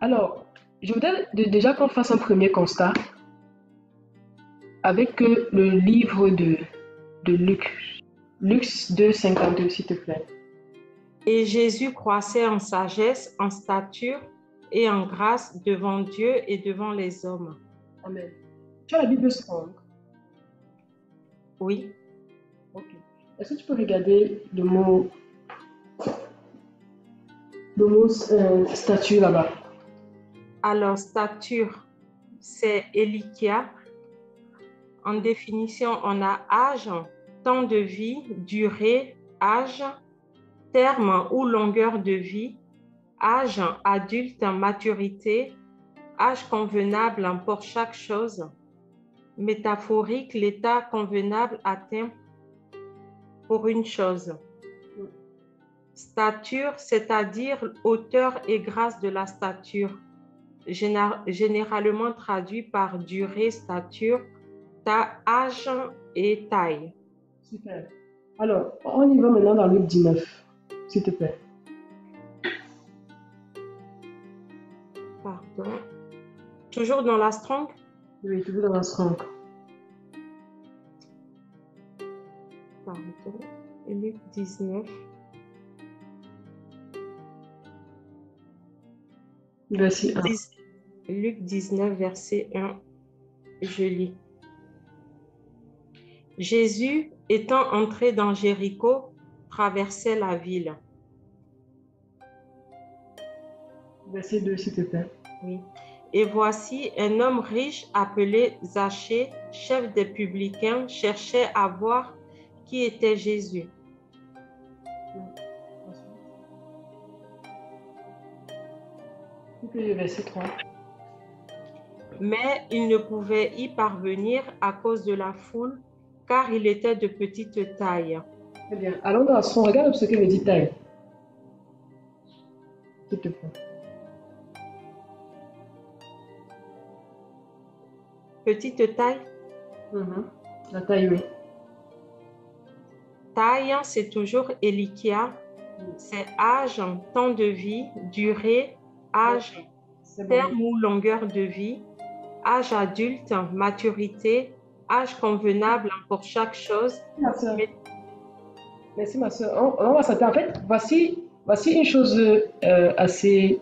Alors, je voudrais déjà qu'on fasse un premier constat avec le livre de Luc. Luc 2, 52, s'il te plaît. Et Jésus croissait en sagesse, en stature et en grâce devant Dieu et devant les hommes. Amen. Tu as la Bible Strong? Oui. Ok. Est-ce que tu peux regarder le mot statue là-bas? Alors, stature, c'est Elikia. En définition, on a âge, temps de vie, durée, âge, terme ou longueur de vie, âge adulte, maturité, âge convenable pour chaque chose, métaphorique, l'état convenable atteint pour une chose. Stature, c'est-à-dire hauteur et grâce de la stature, généralement traduit par durée, stature, âge et taille. Super. Alors, on y va maintenant dans Luc 19, s'il te plaît. Pardon. Toujours dans la Strong? Oui, toujours dans la Strong. Pardon. Luc 19. Verset 1. Luc 19, verset 1. Je lis. Jésus, étant entré dans Jéricho, traversait la ville. Verset 2, s'il te plaît. Oui. Et voici un homme riche appelé Zachée, chef des publicains, cherchait à voir qui était Jésus. Verset 3. Mais il ne pouvait y parvenir à cause de la foule, car il était de petite taille. Très bien. Allons dans son. Regarde ce que me dit taille. S'il te plaît. Petite taille? La taille, oui. Taille, c'est toujours Elikia. C'est âge, temps de vie, durée, âge, terme ou longueur de vie, âge adulte, maturité, âge convenable pour chaque chose. Merci ma soeur. On va s'attendre. En fait, voici une chose assez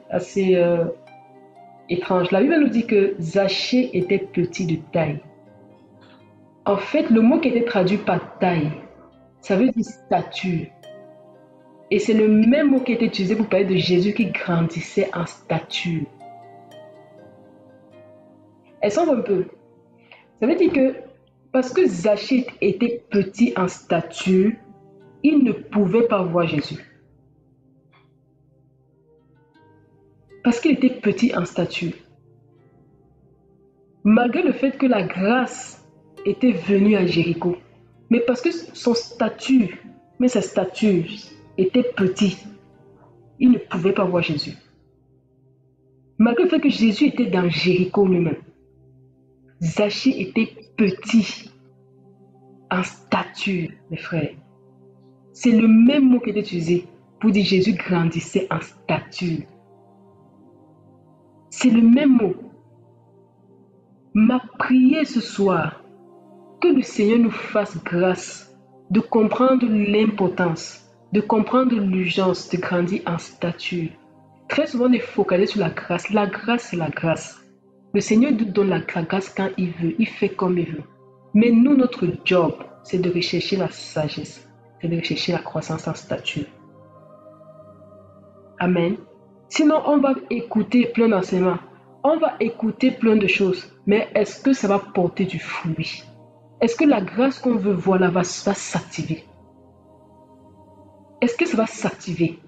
étrange. La Bible nous dit que Zachée était petit de taille. En fait, le mot qui était traduit par taille, ça veut dire stature. Et c'est le même mot qui était utilisé pour parler de Jésus qui grandissait en stature. Elle s'en va un peu. Ça veut dire que parce que Zachée était petit en stature, il ne pouvait pas voir Jésus. Parce qu'il était petit en stature. Malgré le fait que la grâce était venue à Jéricho, mais parce que sa stature était petite, il ne pouvait pas voir Jésus. Malgré le fait que Jésus était dans Jéricho lui-même, Zachée était petit en stature, mes frères. C'est le même mot qui est utilisé pour dire Jésus grandissait en stature. C'est le même mot. Ma prière ce soir, que le Seigneur nous fasse grâce de comprendre l'importance, de comprendre l'urgence de grandir en stature. Très souvent, on est focalisé sur la grâce. La grâce, c'est la grâce. Le Seigneur nous donne la grâce quand il veut, il fait comme il veut. Mais nous, notre job, c'est de rechercher la sagesse, c'est de rechercher la croissance en stature. Amen. Sinon, on va écouter plein d'enseignements, on va écouter plein de choses, mais est-ce que ça va porter du fruit? Est-ce que la grâce qu'on veut voir là va s'activer? Est-ce que ça va s'activer?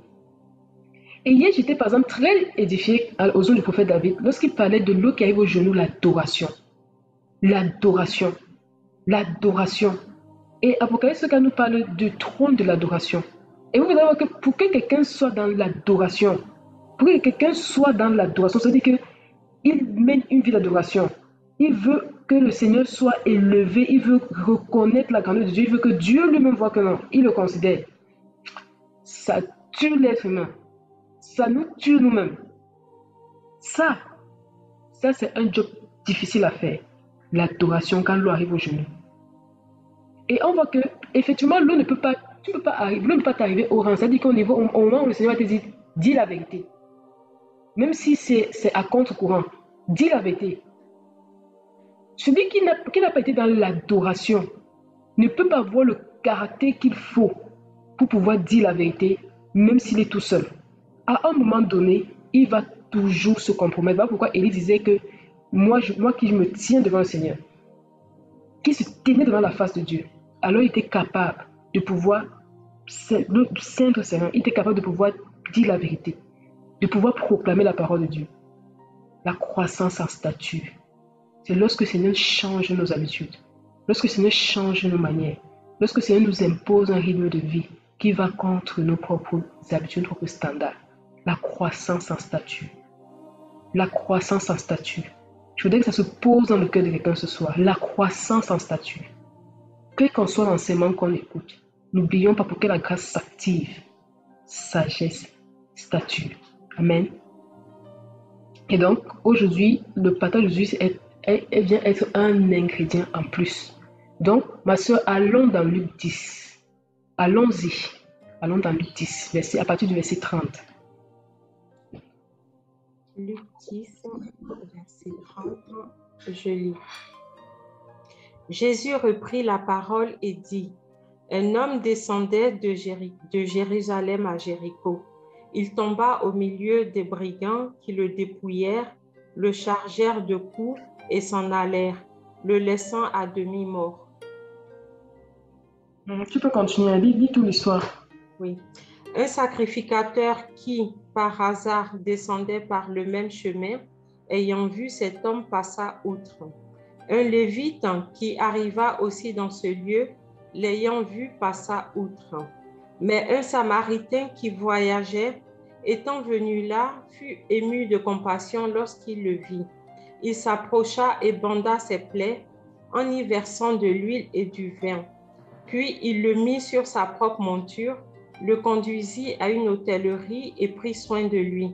Et hier, j'étais par exemple très édifiée aux yeux du prophète David lorsqu'il parlait de l'eau qui arrive au genou, l'adoration. L'adoration. L'adoration. Et Apocalypse nous parle du trône de l'adoration. Et vous allez voir que pour que quelqu'un soit dans l'adoration, c'est-à-dire qu'il mène une vie d'adoration. Il veut que le Seigneur soit élevé, il veut reconnaître la grandeur de Dieu, il veut que Dieu lui-même voit que non, il le considère. Ça tue l'être humain. Ça nous tue nous-mêmes. Ça, c'est un job difficile à faire. L'adoration quand l'eau arrive au genou. Et on voit que, effectivement, l'eau ne peut pas, tu peux pas arriver, l'eau ne peut pas t'arriver au rang. C'est-à-dire qu'au niveau, au moment où le Seigneur va te dire, dis la vérité. Même si c'est à contre-courant, dis la vérité. Celui qui n'a pas été dans l'adoration ne peut pas avoir le caractère qu'il faut pour pouvoir dire la vérité, même s'il est tout seul. À un moment donné, il va toujours se compromettre. Voilà pourquoi Élie disait que moi qui me tiens devant le Seigneur, qui se tenait devant la face de Dieu, alors il était capable de pouvoir, le Saint-Seigneur, il était capable de pouvoir dire la vérité, de pouvoir proclamer la parole de Dieu. La croissance en statut, c'est lorsque le Seigneur change nos habitudes, lorsque le Seigneur change nos manières, lorsque le Seigneur nous impose un rythme de vie qui va contre nos propres habitudes, nos propres standards. La croissance en statut. La croissance en statut. Je voudrais que ça se pose dans le cœur de quelqu'un ce soir. La croissance en statut. Quel qu'en soit l'enseignement qu'on écoute, n'oublions pas pour que la grâce s'active. Sagesse, statut. Amen. Et donc, aujourd'hui, le partage d'aujourd'hui vient être un ingrédient en plus. Donc, ma soeur, allons dans Luc 10. Allons-y. Allons dans Luc 10, à partir du verset 30. Luc 10, verset 30, je lis. Jésus reprit la parole et dit, un homme descendait de Jérusalem à Jéricho. Il tomba au milieu des brigands qui le dépouillèrent, le chargèrent de coups et s'en allèrent, le laissant à demi mort. Tu peux continuer, lis toute l'histoire. Oui. Un sacrificateur qui, par hasard, descendait par le même chemin, ayant vu cet homme, passa outre. Un lévite qui arriva aussi dans ce lieu, l'ayant vu, passa outre. Mais un samaritain qui voyageait, étant venu là, fut ému de compassion lorsqu'il le vit. Il s'approcha et banda ses plaies en y versant de l'huile et du vin. Puis il le mit sur sa propre monture, le conduisit à une hôtellerie et prit soin de lui.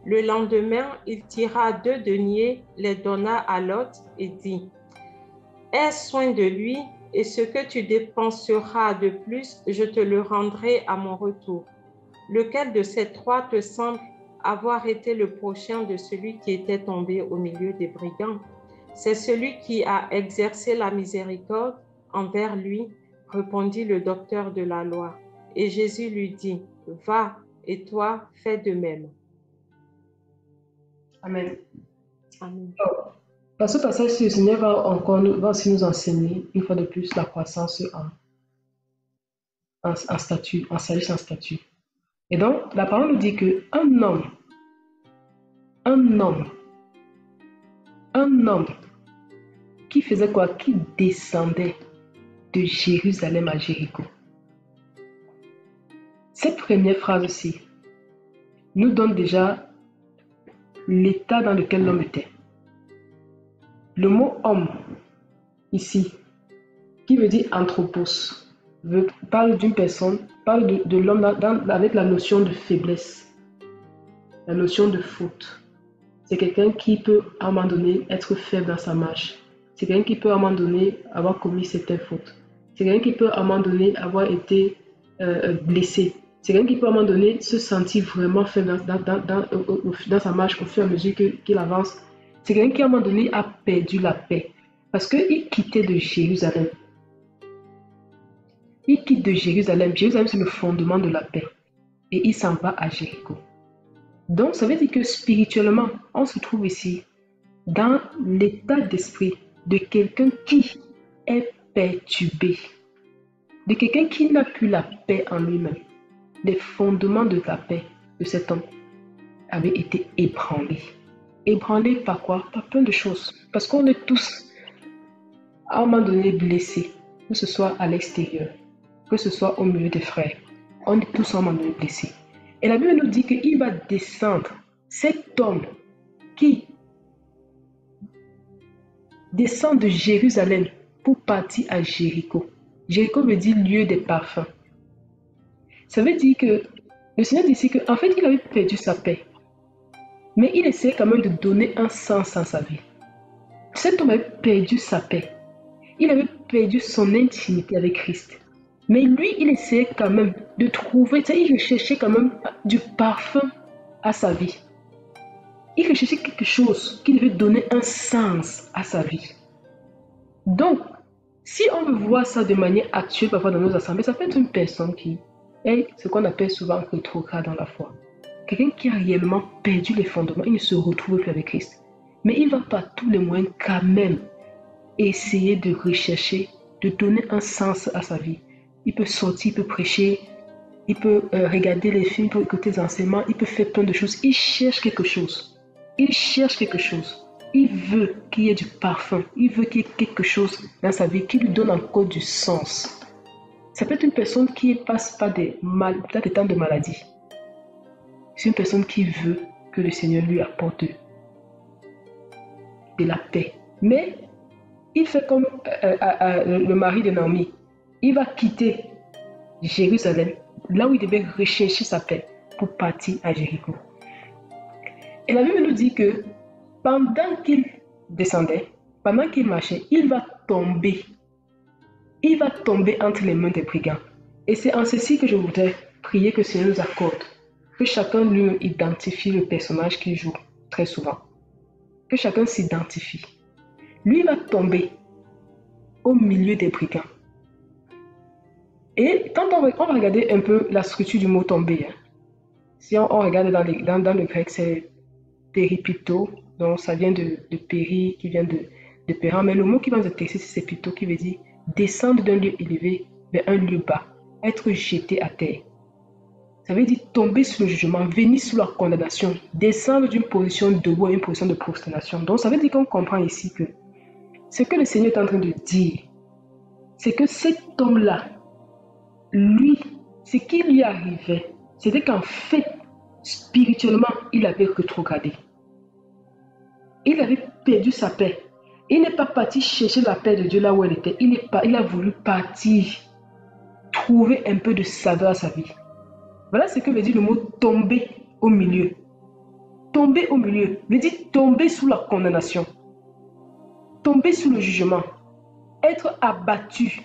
Le lendemain, il tira 2 deniers, les donna à l'hôte et dit, « Aie soin de lui, et ce que tu dépenseras de plus, je te le rendrai à mon retour. » Lequel de ces 3 te semble avoir été le prochain de celui qui était tombé au milieu des brigands? C'est celui qui a exercé la miséricorde envers lui, répondit le docteur de la loi. Et Jésus lui dit, « Va, et toi, fais de même. » Amen. Amen. Dans ce passage, le Seigneur va aussi nous enseigner, une fois de plus, la croissance en statut, en sagesse en statut. Et donc, la parole nous dit qu'un homme qui faisait quoi? Qui descendait de Jérusalem à Jéricho. Cette première phrase aussi nous donne déjà l'état dans lequel l'homme était. Le mot homme, ici, qui veut dire anthropos, parle d'une personne, parle de l'homme avec la notion de faiblesse, la notion de faute. C'est quelqu'un qui peut à un moment donné être faible dans sa marche. C'est quelqu'un qui peut à un moment donné avoir commis certaines fautes. C'est quelqu'un qui peut à un moment donné avoir été blessé. C'est quelqu'un qui peut à un moment donné se sentir vraiment faible dans sa marche au fur et à mesure qu'il avance. C'est quelqu'un qui à un moment donné a perdu la paix parce qu'il quittait de Jérusalem. Il quitte de Jérusalem. Jérusalem, c'est le fondement de la paix. Et il s'en va à Jéricho. Donc, ça veut dire que spirituellement, on se trouve ici dans l'état d'esprit de quelqu'un qui est perturbé, de quelqu'un qui n'a plus la paix en lui-même. Les fondements de la paix de cet homme avaient été ébranlés. Ébranlés par quoi? Par plein de choses. Parce qu'on est tous à un moment donné blessés, que ce soit à l'extérieur, que ce soit au milieu des frères. On est tous à un moment donné blessés. Et la Bible nous dit qu'il va descendre, cet homme qui descend de Jérusalem pour partir à Jéricho. Jéricho veut dire lieu des parfums. Ça veut dire que le Seigneur dit ici qu'en fait, il avait perdu sa paix. Mais il essayait quand même de donner un sens à sa vie. Cet homme avait perdu sa paix. Il avait perdu son intimité avec Christ. Mais lui, il essayait quand même de trouver, il recherchait quand même du parfum à sa vie. Il recherchait quelque chose qui devait donner un sens à sa vie. Donc, si on veut voir ça de manière actuelle parfois dans nos assemblées, ça peut être une personne qui est ce qu'on appelle souvent rétrograde dans la foi. Quelqu'un qui a réellement perdu les fondements, il ne se retrouve plus avec Christ. Mais il va par tous les moyens quand même essayer de rechercher, de donner un sens à sa vie. Il peut sortir, il peut prêcher, il peut regarder les films, il peut écouter les enseignements, il peut faire plein de choses. Il cherche quelque chose. Il cherche quelque chose. Il veut qu'il y ait du parfum. Il veut qu'il y ait quelque chose dans sa vie qui lui donne encore du sens. Ça peut être une personne qui passe par des temps de maladie. C'est une personne qui veut que le Seigneur lui apporte de la paix. Mais il fait comme le mari de Naomi. Il va quitter Jérusalem, là où il devait rechercher sa paix, pour partir à Jéricho. Et la Bible nous dit que pendant qu'il descendait, pendant qu'il marchait, il va tomber. Il va tomber entre les mains des brigands. Et c'est en ceci que je voudrais prier que le Seigneur nous accorde, que chacun lui identifie le personnage qu'il joue très souvent. Que chacun s'identifie. Lui va tomber au milieu des brigands. Et quand on va regarder un peu la structure du mot tomber, si on regarde dans le grec, c'est péripito, donc ça vient de péri, qui vient de périn, mais le mot qui vient de texte, c'est plutôt qui veut dire descendre d'un lieu élevé vers un lieu bas, être jeté à terre. Ça veut dire tomber sous le jugement, venir sous la condamnation, descendre d'une position debout à une position de prosternation. Donc ça veut dire qu'on comprend ici que ce que le Seigneur est en train de dire, c'est que cet homme-là, lui, ce qui lui arrivait, c'était qu'en fait, spirituellement, il avait rétrogradé. Il avait perdu sa paix. Il n'est pas parti chercher la paix de Dieu là où elle était. Il a voulu partir, trouver un peu de saveur à sa vie. Voilà ce que veut dire le mot tomber au milieu. Tomber au milieu veut dire tomber sous la condamnation, tomber sous le jugement, être abattu.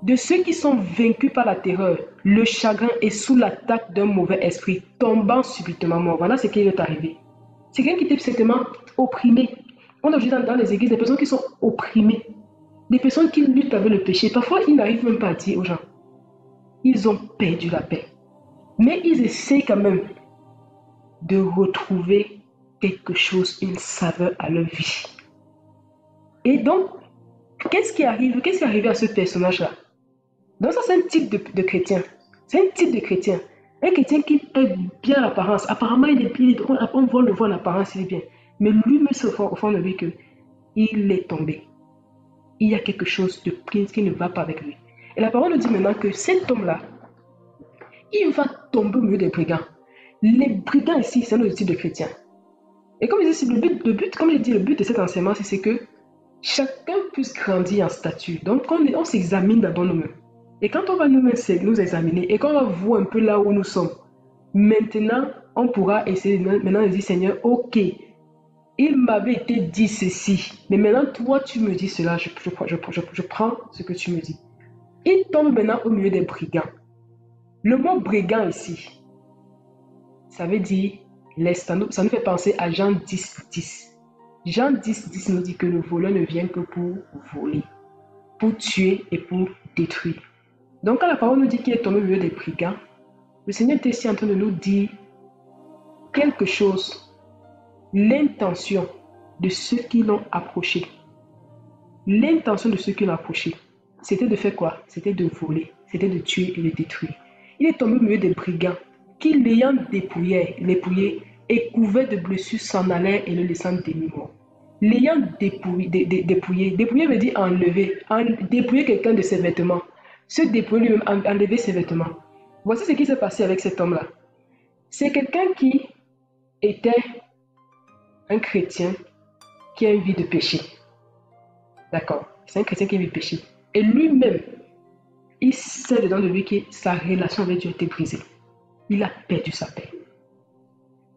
De ceux qui sont vaincus par la terreur, le chagrin et sous l'attaque d'un mauvais esprit, tombant subitement mort. Voilà ce qui est arrivé. C'est quelqu'un qui était certainement opprimé. On a vu dans les églises des personnes qui sont opprimées, des personnes qui luttent avec le péché. Parfois, ils n'arrivent même pas à dire aux gens. Ils ont perdu la paix. Mais ils essaient quand même de retrouver quelque chose, une saveur à leur vie. Et donc, qu'est-ce qui est arrivé à ce personnage-là? Donc ça, c'est un type de chrétien. C'est un type de chrétien. Un chrétien qui est bien à l'apparence. Apparemment, il est bien. On le voit en apparence, il est bien. Mais lui-même, au fond de lui, qu'il est tombé. Il y a quelque chose de qui ne va pas avec lui. Et la parole nous dit maintenant que cet homme-là, il va tomber au milieu des brigands. Les brigands ici, c'est un autre type de chrétien. Et comme je dis, le but de cet enseignement, c'est que chacun puisse grandir en statut. Donc, on s'examine d'abord nous-mêmes. Et quand on va nous examiner et qu'on va voir un peu là où nous sommes, maintenant, on pourra essayer de dire, Seigneur, ok, il m'avait été dit ceci, mais maintenant, toi, tu me dis cela, je prends ce que tu me dis. Il tombe maintenant au milieu des brigands. Le mot brigand ici, ça veut dire, ça nous fait penser à Jean 10, 10. Jean 10, 10 nous dit que le voleur ne vient que pour voler, pour tuer et pour détruire. Donc, quand la parole nous dit qu'il est tombé au milieu des brigands, le Seigneur est ici en train de nous dire quelque chose, l'intention de ceux qui l'ont approché. L'intention de ceux qui l'ont approché, c'était de faire quoi? C'était de voler, c'était de tuer et de détruire. Il est tombé au milieu des brigands qui, l'ayant dépouillé et couvert de blessures, s'en allèrent et le laissant demi-mort. L'ayant dépouillé veut dire enlever, dépouiller quelqu'un de ses vêtements. Se dépouiller lui-même, enlever ses vêtements. Voici ce qui s'est passé avec cet homme-là. C'est quelqu'un qui était un chrétien qui a une vie de péché. D'accord? C'est un chrétien qui a une vie de péché. Et lui-même, il sait dedans de lui que sa relation avec Dieu a été brisée. Il a perdu sa paix.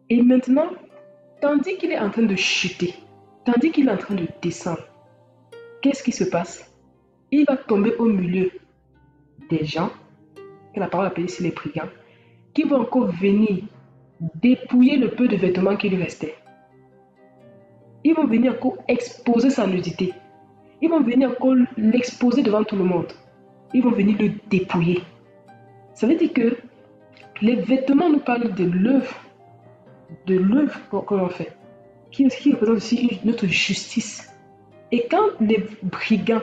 Et maintenant, tandis qu'il est en train de chuter, tandis qu'il est en train de descendre, qu'est-ce qui se passe? Il va tomber au milieu des gens, que la parole appelle ici les brigands, qui vont encore venir dépouiller le peu de vêtements qui lui restait. Ils vont venir encore exposer sa nudité. Ils vont venir encore l'exposer devant tout le monde. Ils vont venir le dépouiller. Ça veut dire que les vêtements nous parlent de l'œuvre que l'on fait, qui représente aussi notre justice. Et quand les brigands,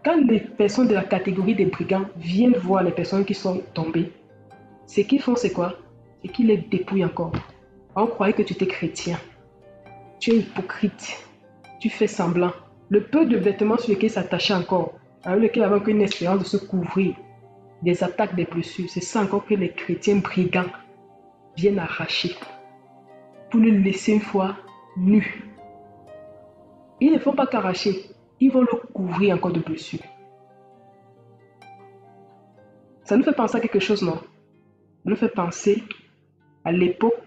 quand les personnes de la catégorie des brigands viennent voir les personnes qui sont tombées, ce qu'ils font, c'est quoi? C'est qu'ils les dépouillent encore. On croyait que tu étais chrétien. Tu es hypocrite. Tu fais semblant. Le peu de vêtements sur lesquels s'attachaient encore, avec lesquels ils avaient une espérance de se couvrir des attaques, des blessures, c'est ça encore que les chrétiens brigands viennent arracher pour le laisser une fois nu. Ils ne font pas qu'arracher, ils vont le couvrir encore de blessures. Ça nous fait penser à quelque chose, non? Ça nous fait penser à l'époque,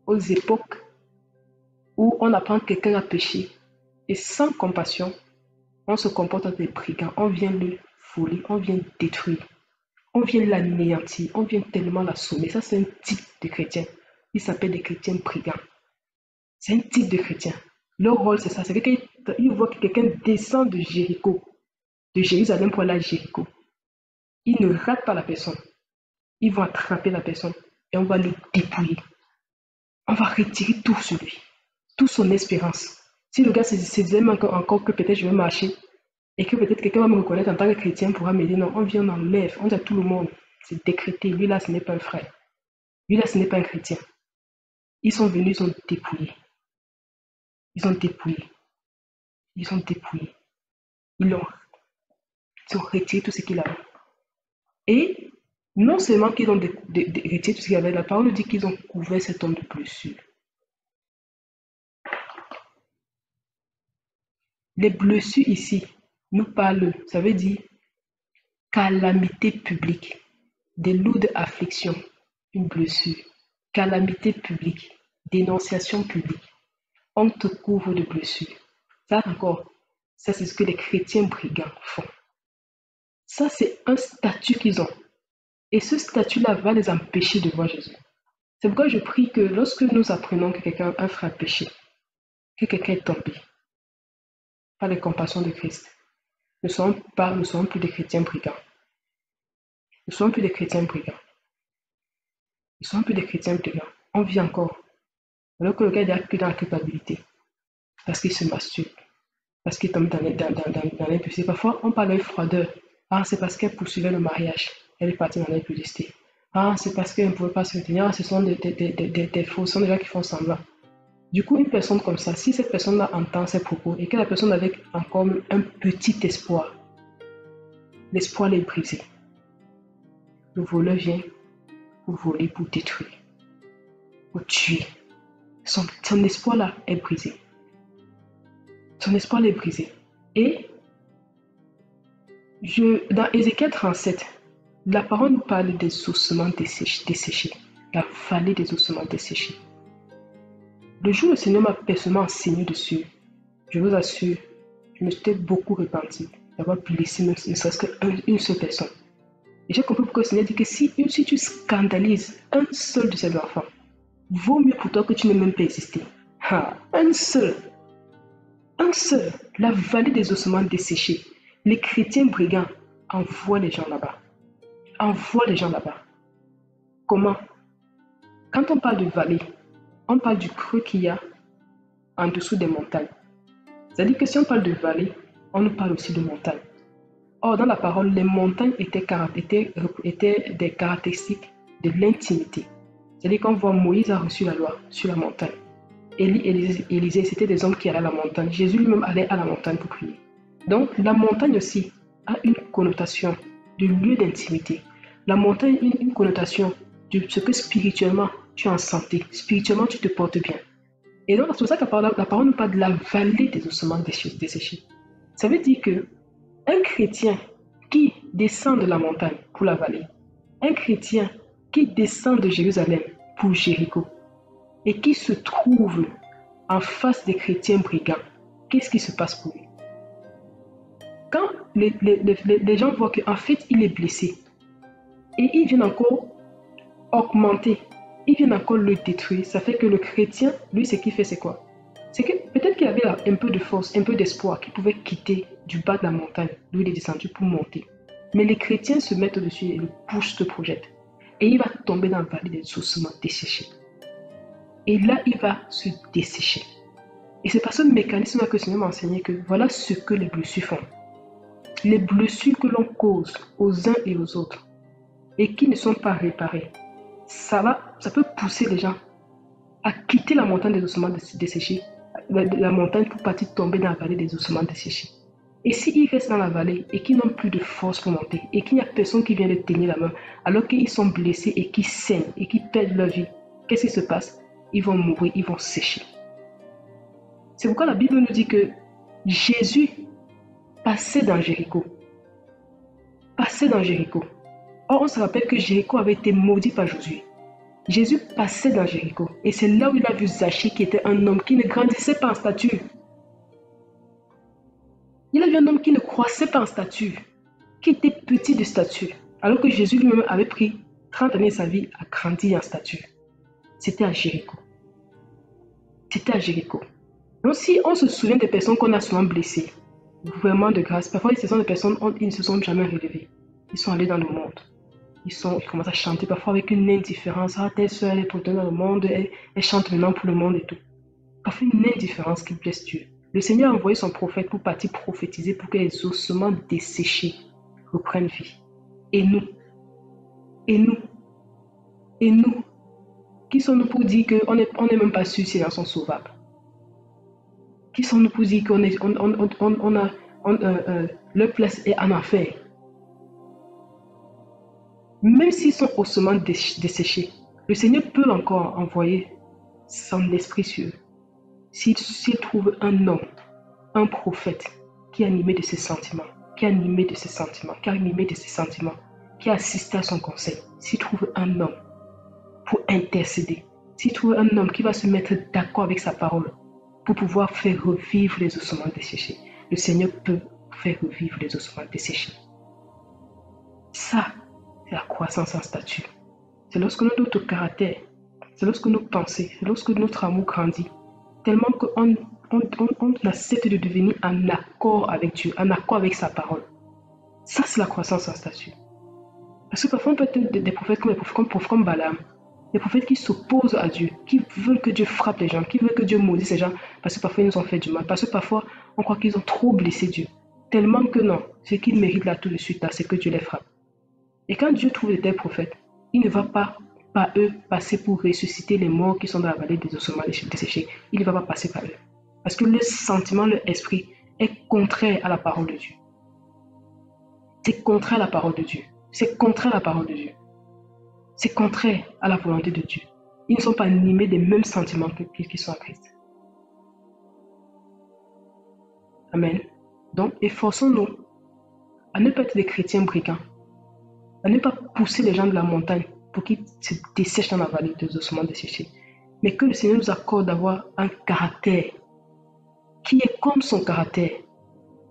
aux époques où on apprend quelqu'un à pécher et sans compassion, on se comporte avec des brigands, on vient le voler, on vient détruire, on vient l'anéantir, on vient tellement l'assommer. Ça, c'est un type de chrétien. Ils s'appellent des chrétiens brigands. C'est un type de chrétien. Leur rôle, c'est ça. C'est que quand ils voient que quelqu'un descend de Jéricho, de Jérusalem pour aller à Jéricho, ils ne ratent pas la personne. Ils vont attraper la personne et on va le dépouiller. On va retirer tout sur lui, toute son espérance. Si le gars se disait encore que peut-être je vais marcher et que peut-être quelqu'un va me reconnaître en tant que chrétien pourra me dire non, on vient, on enlève, on dit à tout le monde, c'est décrété. Lui là, ce n'est pas un frère. Lui là, ce n'est pas un chrétien. Ils sont venus, ils ont dépouillé. Ils ont dépouillé. Ils ont dépouillé. Ils ont retiré tout ce qu'il avait. Et non seulement qu'ils ont retiré tout ce qu'il avait, la parole dit qu'ils ont couvert cet homme de blessures. Les blessures ici nous parlent, ça veut dire calamité publique, des lourdes afflictions, une blessure, calamité publique, dénonciation publique. On te couvre de blessures. Ça encore, ça c'est ce que les chrétiens brigands font. Ça c'est un statut qu'ils ont. Et ce statut-là va les empêcher de voir Jésus. C'est pourquoi je prie que lorsque nous apprenons que quelqu'un, un frère a péché, que quelqu'un est tombé, par les compassions de Christ, nous ne serons plus des chrétiens brigands. Nous ne serons plus des chrétiens brigands. Nous ne serons plus des chrétiens brigands. On vit encore. Alors que le gars est plus dans la culpabilité. Parce qu'il se masturbe. Parce qu'il tombe dans l'impudicité. Parfois, on parle avec froideur. Ah, c'est parce qu'elle poursuivait le mariage. Elle est partie dans l'impudicité. Ah, c'est parce qu'elle ne pouvait pas se retenir. Ah, ce sont des faux, ce sont des gens qui font semblant. Du coup, une personne comme ça, si cette personne-là entend ses propos et que la personne avec encore un petit espoir, l'espoir est brisé. Le voleur vient pour voler, pour détruire, pour tuer. Son espoir-là est brisé. Son espoir est brisé. Et dans Ézéchiel 37, la parole nous parle des ossements desséchés, la vallée des ossements desséchés. Le jour où le Seigneur m'a personnellement enseigné dessus, je vous assure, je me suis beaucoup repenti d'avoir blessé ne serait-ce qu'une seule personne. Et j'ai compris pourquoi le Seigneur dit que si tu scandalises un seul de ses enfants, vaut mieux pour toi que tu n'aies même pas existé. Un seul, la vallée des ossements desséchés. Les chrétiens brigands envoient les gens là-bas. Comment? Quand on parle de vallée, on parle du creux qu'il y a en dessous des montagnes. C'est-à-dire que si on parle de vallée, on nous parle aussi de montagnes. Or, dans la parole, les montagnes étaient des caractéristiques de l'intimité. C'est-à-dire qu'on voit Moïse a reçu la loi sur la montagne. Élisée, c'était des hommes qui allaient à la montagne. Jésus lui-même allait à la montagne pour prier. Donc, la montagne aussi a une connotation de lieu d'intimité. La montagne a une connotation de ce que spirituellement, tu es en santé. Spirituellement, tu te portes bien. Et donc, c'est pour ça que la parole nous parle de la vallée des ossements desséchés. Ça veut dire que un chrétien qui descend de la montagne pour la vallée, un chrétien qui descend de Jérusalem pour Jéricho, et qui se trouve en face des chrétiens brigands, qu'est-ce qui se passe pour lui? Quand les gens voient qu'en fait, il est blessé et ils viennent encore augmenter, ils viennent encore le détruire, ça fait que le chrétien, lui, ce qu'il fait, c'est quoi? C'est que peut-être qu'il avait un peu de force, un peu d'espoir, qu'il pouvait quitter du bas de la montagne, d'où il est descendu pour monter. Mais les chrétiens se mettent au-dessus et le poussent, se projettent. Et il va tomber dans la vallée des ossements desséchés. Et là, il va se dessécher. Et c'est par ce mécanisme-là que le Seigneur m'a enseigné que voilà ce que les blessures font. Les blessures que l'on cause aux uns et aux autres et qui ne sont pas réparées, ça peut pousser les gens à quitter la montagne des ossements desséchés, la montagne pour partir tomber dans la vallée des ossements desséchés. Et s'ils restent dans la vallée et qu'ils n'ont plus de force pour monter et qu'il n'y a personne qui vient les tenir la main alors qu'ils sont blessés et qu'ils saignent et qu'ils perdent leur vie, qu'est-ce qui se passe? Ils vont mourir, ils vont sécher. C'est pourquoi la Bible nous dit que Jésus passait dans Jéricho. Passait dans Jéricho. Or, on se rappelle que Jéricho avait été maudit par Josué. Jésus passait dans Jéricho. Et c'est là où il a vu Zachée, qui était un homme qui ne grandissait pas en stature. Il a vu un homme qui ne croissait pas en stature, qui était petit de stature, alors que Jésus lui-même avait pris 30 années de sa vie à grandir en stature. C'était à Jéricho. C'était à Jéricho. Donc, si on se souvient des personnes qu'on a souvent blessées, vraiment de grâce, parfois ce sont des personnes qui ne se sont jamais relevées. Ils sont allés dans le monde. Ils commencent à chanter, parfois avec une indifférence. Ah, telle soeur, elle est pour dans le monde, elle chante maintenant pour le monde et tout. Parfois une indifférence qui blesse Dieu. Le Seigneur a envoyé son prophète pour partir prophétiser pour que les ossements desséchés reprennent vie. Et nous, qui sommes-nous pour dire qu'on n'est même pas sûr si les gens sont sauvables? Qui sommes-nous pour dire leur place est en enfer? Même s'ils sont ossements desséchés, le Seigneur peut encore envoyer son esprit sur eux. S'il trouve un homme, un prophète qui est animé de ses sentiments, qui a assisté à son conseil, s'il trouve un homme pour intercéder, s'il trouve un homme qui va se mettre d'accord avec sa parole pour pouvoir faire revivre les ossements desséchés, le Seigneur peut faire revivre les ossements desséchés. Ça, c'est la croissance en statut. C'est lorsque notre caractère, c'est lorsque nos pensées, c'est lorsque notre amour grandit, tellement qu'on accepte de devenir en accord avec Dieu, en accord avec sa parole. Ça, c'est la croissance en statut. Parce que parfois, on peut être des prophètes comme Balaam, des prophètes qui s'opposent à Dieu, qui veulent que Dieu frappe les gens, qui veulent que Dieu maudisse les gens, parce que parfois ils nous ont fait du mal, parce que parfois on croit qu'ils ont trop blessé Dieu. Tellement que non, ce qu'ils méritent là tout de suite, c'est que Dieu les frappe. Et quand Dieu trouve de tels prophètes, il ne va pas par eux passer pour ressusciter les morts qui sont dans la vallée des ossements desséchés. Il ne va pas passer par eux. Parce que le sentiment, leur esprit est contraire à la parole de Dieu. C'est contraire à la parole de Dieu. C'est contraire à la parole de Dieu. C'est contraire à la volonté de Dieu. Ils ne sont pas animés des mêmes sentiments qu'ils sont en Christ. Amen. Donc, efforçons-nous à ne pas être des chrétiens brigands, à ne pas pousser les gens de la montagne pour qu'ils se dessèchent dans la vallée des ossements desséchés, mais que le Seigneur nous accorde d'avoir un caractère qui est comme son caractère.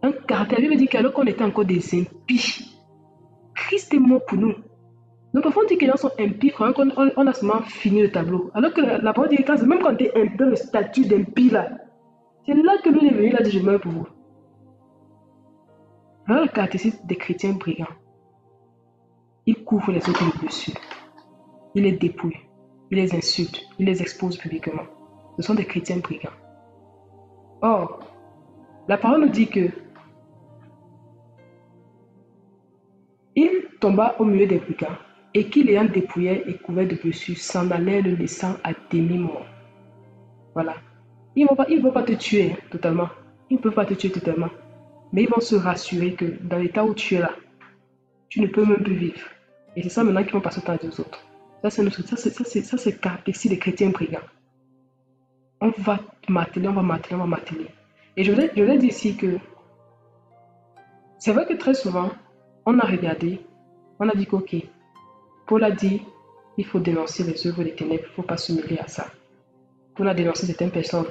Un caractère, la Bible dit qu'alors qu'on était encore des impies, Christ est mort pour nous. Donc parfois on dit que les gens sont impies, on a seulement fini le tableau. Alors que la parole dit que même quand tu es dans le statut d'impie là, c'est là que lui est venu, il a dit je meurs pour vous. Voilà le caractéristique des chrétiens brigands. Ils couvrent les autres de blessures. Ils les dépouillent. Ils les insultent. Ils les exposent publiquement. Ce sont des chrétiens brigands. Or, la parole nous dit que il tomba au milieu des brigands et qu'il ayant dépouillé et couvert de blessures s'en allait le laissant à demi-mort. Voilà. Ils ne vont pas te tuer totalement. Ils ne peuvent pas te tuer totalement. Mais ils vont se rassurer que dans l'état où tu es là, tu ne peux même plus vivre. Et c'est ça maintenant qu'ils vont passer au temps des autres. Ça, c'est caractéristique des chrétiens brigands. On va marteler. Et je voudrais dire ici que c'est vrai que très souvent, on a regardé, on a dit qu'ok, Paul a dit, il faut dénoncer les œuvres des ténèbres, il ne faut pas se mêler à ça. on a dénoncé certaines personnes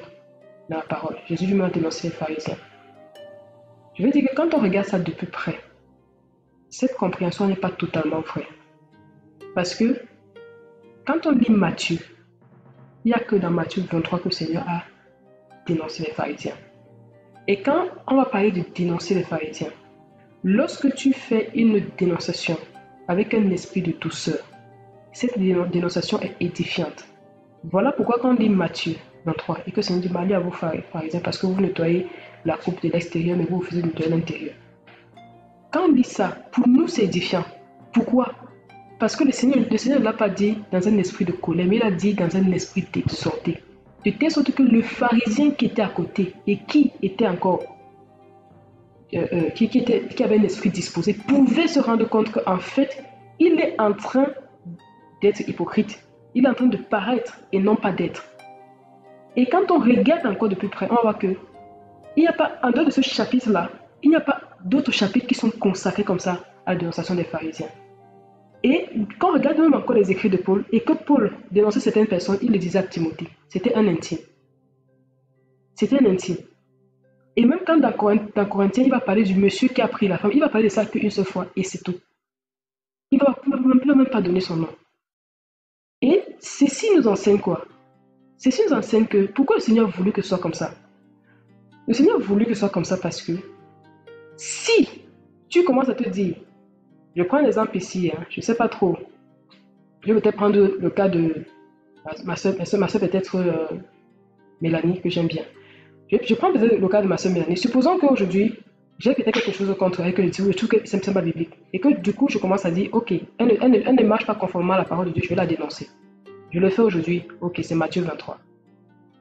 dans la parole. Jésus lui-même a dénoncé les pharisiens. Je veux dire que quand on regarde ça de plus près, cette compréhension n'est pas totalement vraie. Parce que quand on lit Matthieu, il n'y a que dans Matthieu 23 que le Seigneur a dénoncé les pharisiens. Et quand on va parler de dénoncer les pharisiens, lorsque tu fais une dénonciation avec un esprit de douceur, cette dénonciation est édifiante. Voilà pourquoi quand on lit Matthieu 23 et que le Seigneur dit allez à vos pharisiens parce que vous nettoyez la coupe de l'extérieur mais vous refusez de nettoyer l'intérieur. Quand on lit ça, pour nous c'est édifiant. Pourquoi? Parce que le Seigneur ne l'a pas dit dans un esprit de colère, mais il a dit dans un esprit d'exhorter. De telle sorte que le pharisien qui était à côté et qui était encore qui avait un esprit disposé pouvait se rendre compte qu'en fait, il est en train d'être hypocrite. Il est en train de paraître et non pas d'être. Et quand on regarde encore de plus près, on voit que il n'y a pas, en dehors de ce chapitre-là, il n'y a pas d'autres chapitres qui sont consacrés comme ça à la dénonciation des pharisiens. Et quand on regarde même encore les écrits de Paul, et que Paul dénonçait certaines personnes, il le disait à Timothée. C'était un intime. C'était un intime. Et même quand dans Corinthiens, il va parler du monsieur qui a pris la femme, il va parler de ça qu'une seule fois, et c'est tout. Il ne va même pas donner son nom. Et ceci nous enseigne quoi? Ceci nous enseigne que pourquoi le Seigneur a voulu que ce soit comme ça? Le Seigneur a voulu que ce soit comme ça parce que si tu commences à te dire, je prends un exemple ici, je ne sais pas trop, je vais peut-être prendre le cas de ma soeur peut-être Mélanie, que j'aime bien. Je prends peut-être le cas de ma soeur Mélanie. Supposons qu'aujourd'hui, j'ai peut-être quelque chose contre elle, que je trouve que c'est pas biblique. Et que du coup, je commence à dire, ok, elle ne marche pas conformément à la parole de Dieu, je vais la dénoncer. Je le fais aujourd'hui, ok, c'est Matthieu 23.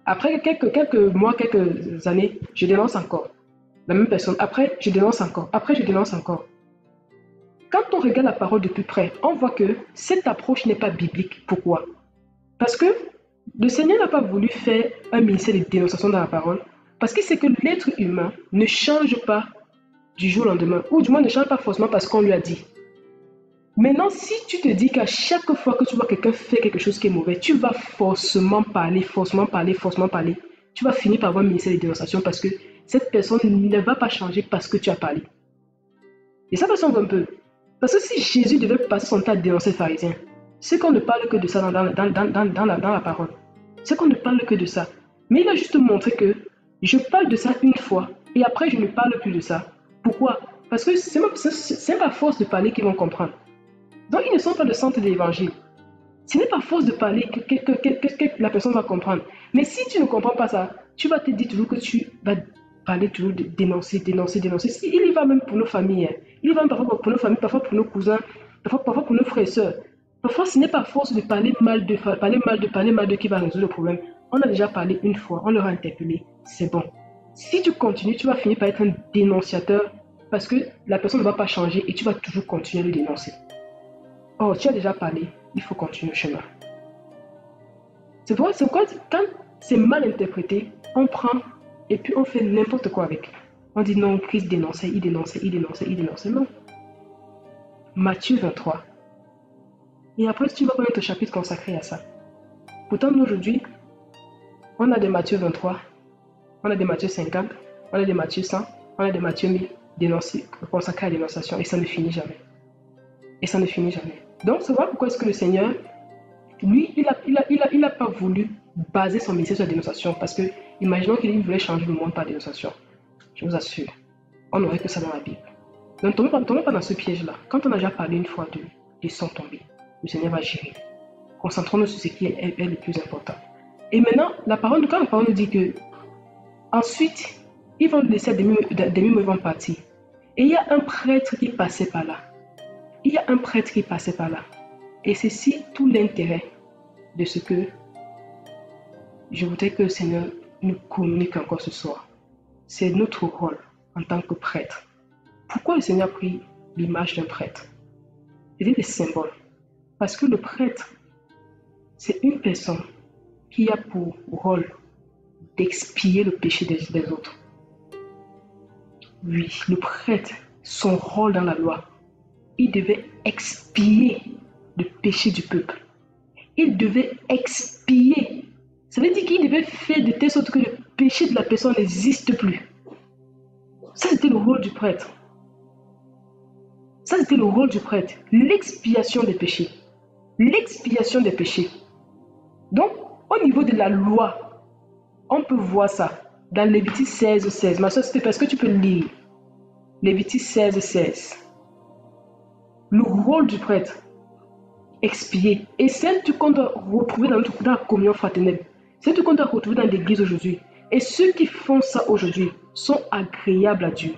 Après quelques mois, quelques années, je dénonce encore la même personne. Après, je dénonce encore. Après, je dénonce encore. Quand on regarde la parole de plus près, on voit que cette approche n'est pas biblique. Pourquoi? Parce que le Seigneur n'a pas voulu faire un ministère de dénonciation dans la parole, parce qu'il sait que l'être humain ne change pas du jour au lendemain, ou du moins ne change pas forcément parce qu'on lui a dit. Maintenant, si tu te dis qu'à chaque fois que tu vois quelqu'un faire quelque chose qui est mauvais, tu vas forcément parler, tu vas finir par avoir un ministère de dénonciation parce que cette personne ne va pas changer parce que tu as parlé. Et ça me semble un peu. Parce que si Jésus devait passer son temps à dénoncer les pharisiens, c'est qu'on ne parle que de ça dans la parole. C'est qu'on ne parle que de ça. Mais il a juste montré que je parle de ça une fois et après je ne parle plus de ça. Pourquoi? Parce que c'est pas force de parler qu'ils vont comprendre. Donc ils ne sont pas le centre de l'évangile. Ce n'est pas force de parler que la personne va comprendre. Mais si tu ne comprends pas ça, tu vas te dire toujours que tu vas parler toujours de dénoncer. Il y va même pour nos familles. Il y va même parfois pour nos familles, parfois pour nos cousins, parfois pour nos frères et sœurs. Parfois, ce n'est pas force de parler mal de qui va résoudre le problème. On a déjà parlé une fois, on leur a interpellé, c'est bon. Si tu continues, tu vas finir par être un dénonciateur parce que la personne ne va pas changer et tu vas toujours continuer à le dénoncer. Oh, tu as déjà parlé, il faut continuer le chemin. C'est pourquoi quand c'est mal interprété, on prend et puis on fait n'importe quoi avec. On dit non, Christ dénonçait, il dénonçait. Non. Matthieu 23. Et après, tu vas connaître un chapitre consacré à ça. Pourtant, nous, aujourd'hui, on a des Matthieu 23, on a des Matthieu 50, on a des Matthieu 100, on a des Matthieu 1000 consacrés à la dénonciation et ça ne finit jamais. Donc, c'est pourquoi est-ce que le Seigneur, lui, il n'a pas voulu baser son ministère sur la dénonciation parce que, imaginons qu'il voulait changer le monde par la dénonciation. Je vous assure, on n'aurait que ça dans la Bible. Donc, ne tombons pas dans ce piège-là. Quand on a déjà parlé une fois de sang tombé, le Seigneur va gérer. Concentrons-nous sur ce qui est le plus important. Et maintenant, quand la parole nous dit que ensuite, ils vont laisser des demi-mots vont partir. Et il y a un prêtre qui passait par là. Et c'est ici tout l'intérêt de ce que je voudrais que le Seigneur nous communique encore ce soir. C'est notre rôle en tant que prêtre. Pourquoi le Seigneur a pris l'image d'un prêtre? C'était des symboles. Parce que le prêtre, c'est une personne qui a pour rôle d'expier le péché des autres. Oui, le prêtre, son rôle dans la loi, il devait expier le péché du peuple. Il devait expier. Ça veut dire qu'il devait faire de telle sorte que le péché de la personne n'existe plus. Ça, c'était le rôle du prêtre. Ça, c'était le rôle du prêtre. L'expiation des péchés. L'expiation des péchés. Donc, au niveau de la loi, on peut voir ça dans Lévitique 16, 16. Ma soeur, c'est parce que tu peux lire. Lévitique 16, 16. Le rôle du prêtre, expier. Et c'est un truc qu'on doit retrouver dans la communion fraternelle. C'est un truc qu'on doit retrouver dans l'église aujourd'hui. Et ceux qui font ça aujourd'hui sont agréables à Dieu.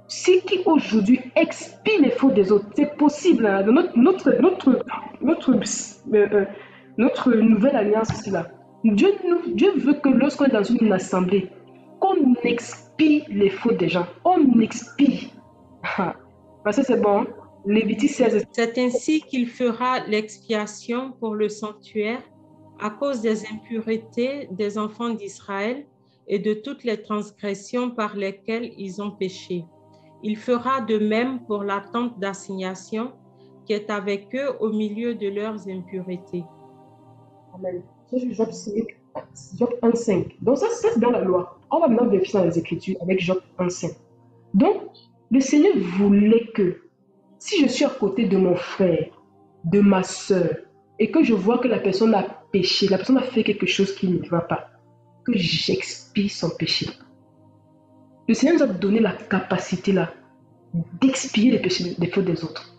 Ceux qui aujourd'hui expient les fautes des autres, c'est possible. Hein, notre nouvelle alliance ici là. Dieu veut que lorsqu'on est dans une assemblée, qu'on expie les fautes des gens. On expie. Parce que c'est bon. Lévitique 16. C'est ainsi qu'il fera l'expiation pour le sanctuaire à cause des impuretés des enfants d'Israël et de toutes les transgressions par lesquelles ils ont péché. Il fera de même pour la tente d'assignation qui est avec eux au milieu de leurs impuretés. Amen. Job 1,5. Donc ça, c'est dans la loi. On va maintenant vérifier dans les Écritures avec Job 1,5. Donc, le Seigneur voulait que si je suis à côté de mon frère, de ma soeur, et que je vois que la personne a péché, la personne a fait quelque chose qui ne va pas, que j'expie son péché. Le Seigneur nous a donné la capacité là d'expier les péchés, les fautes des autres.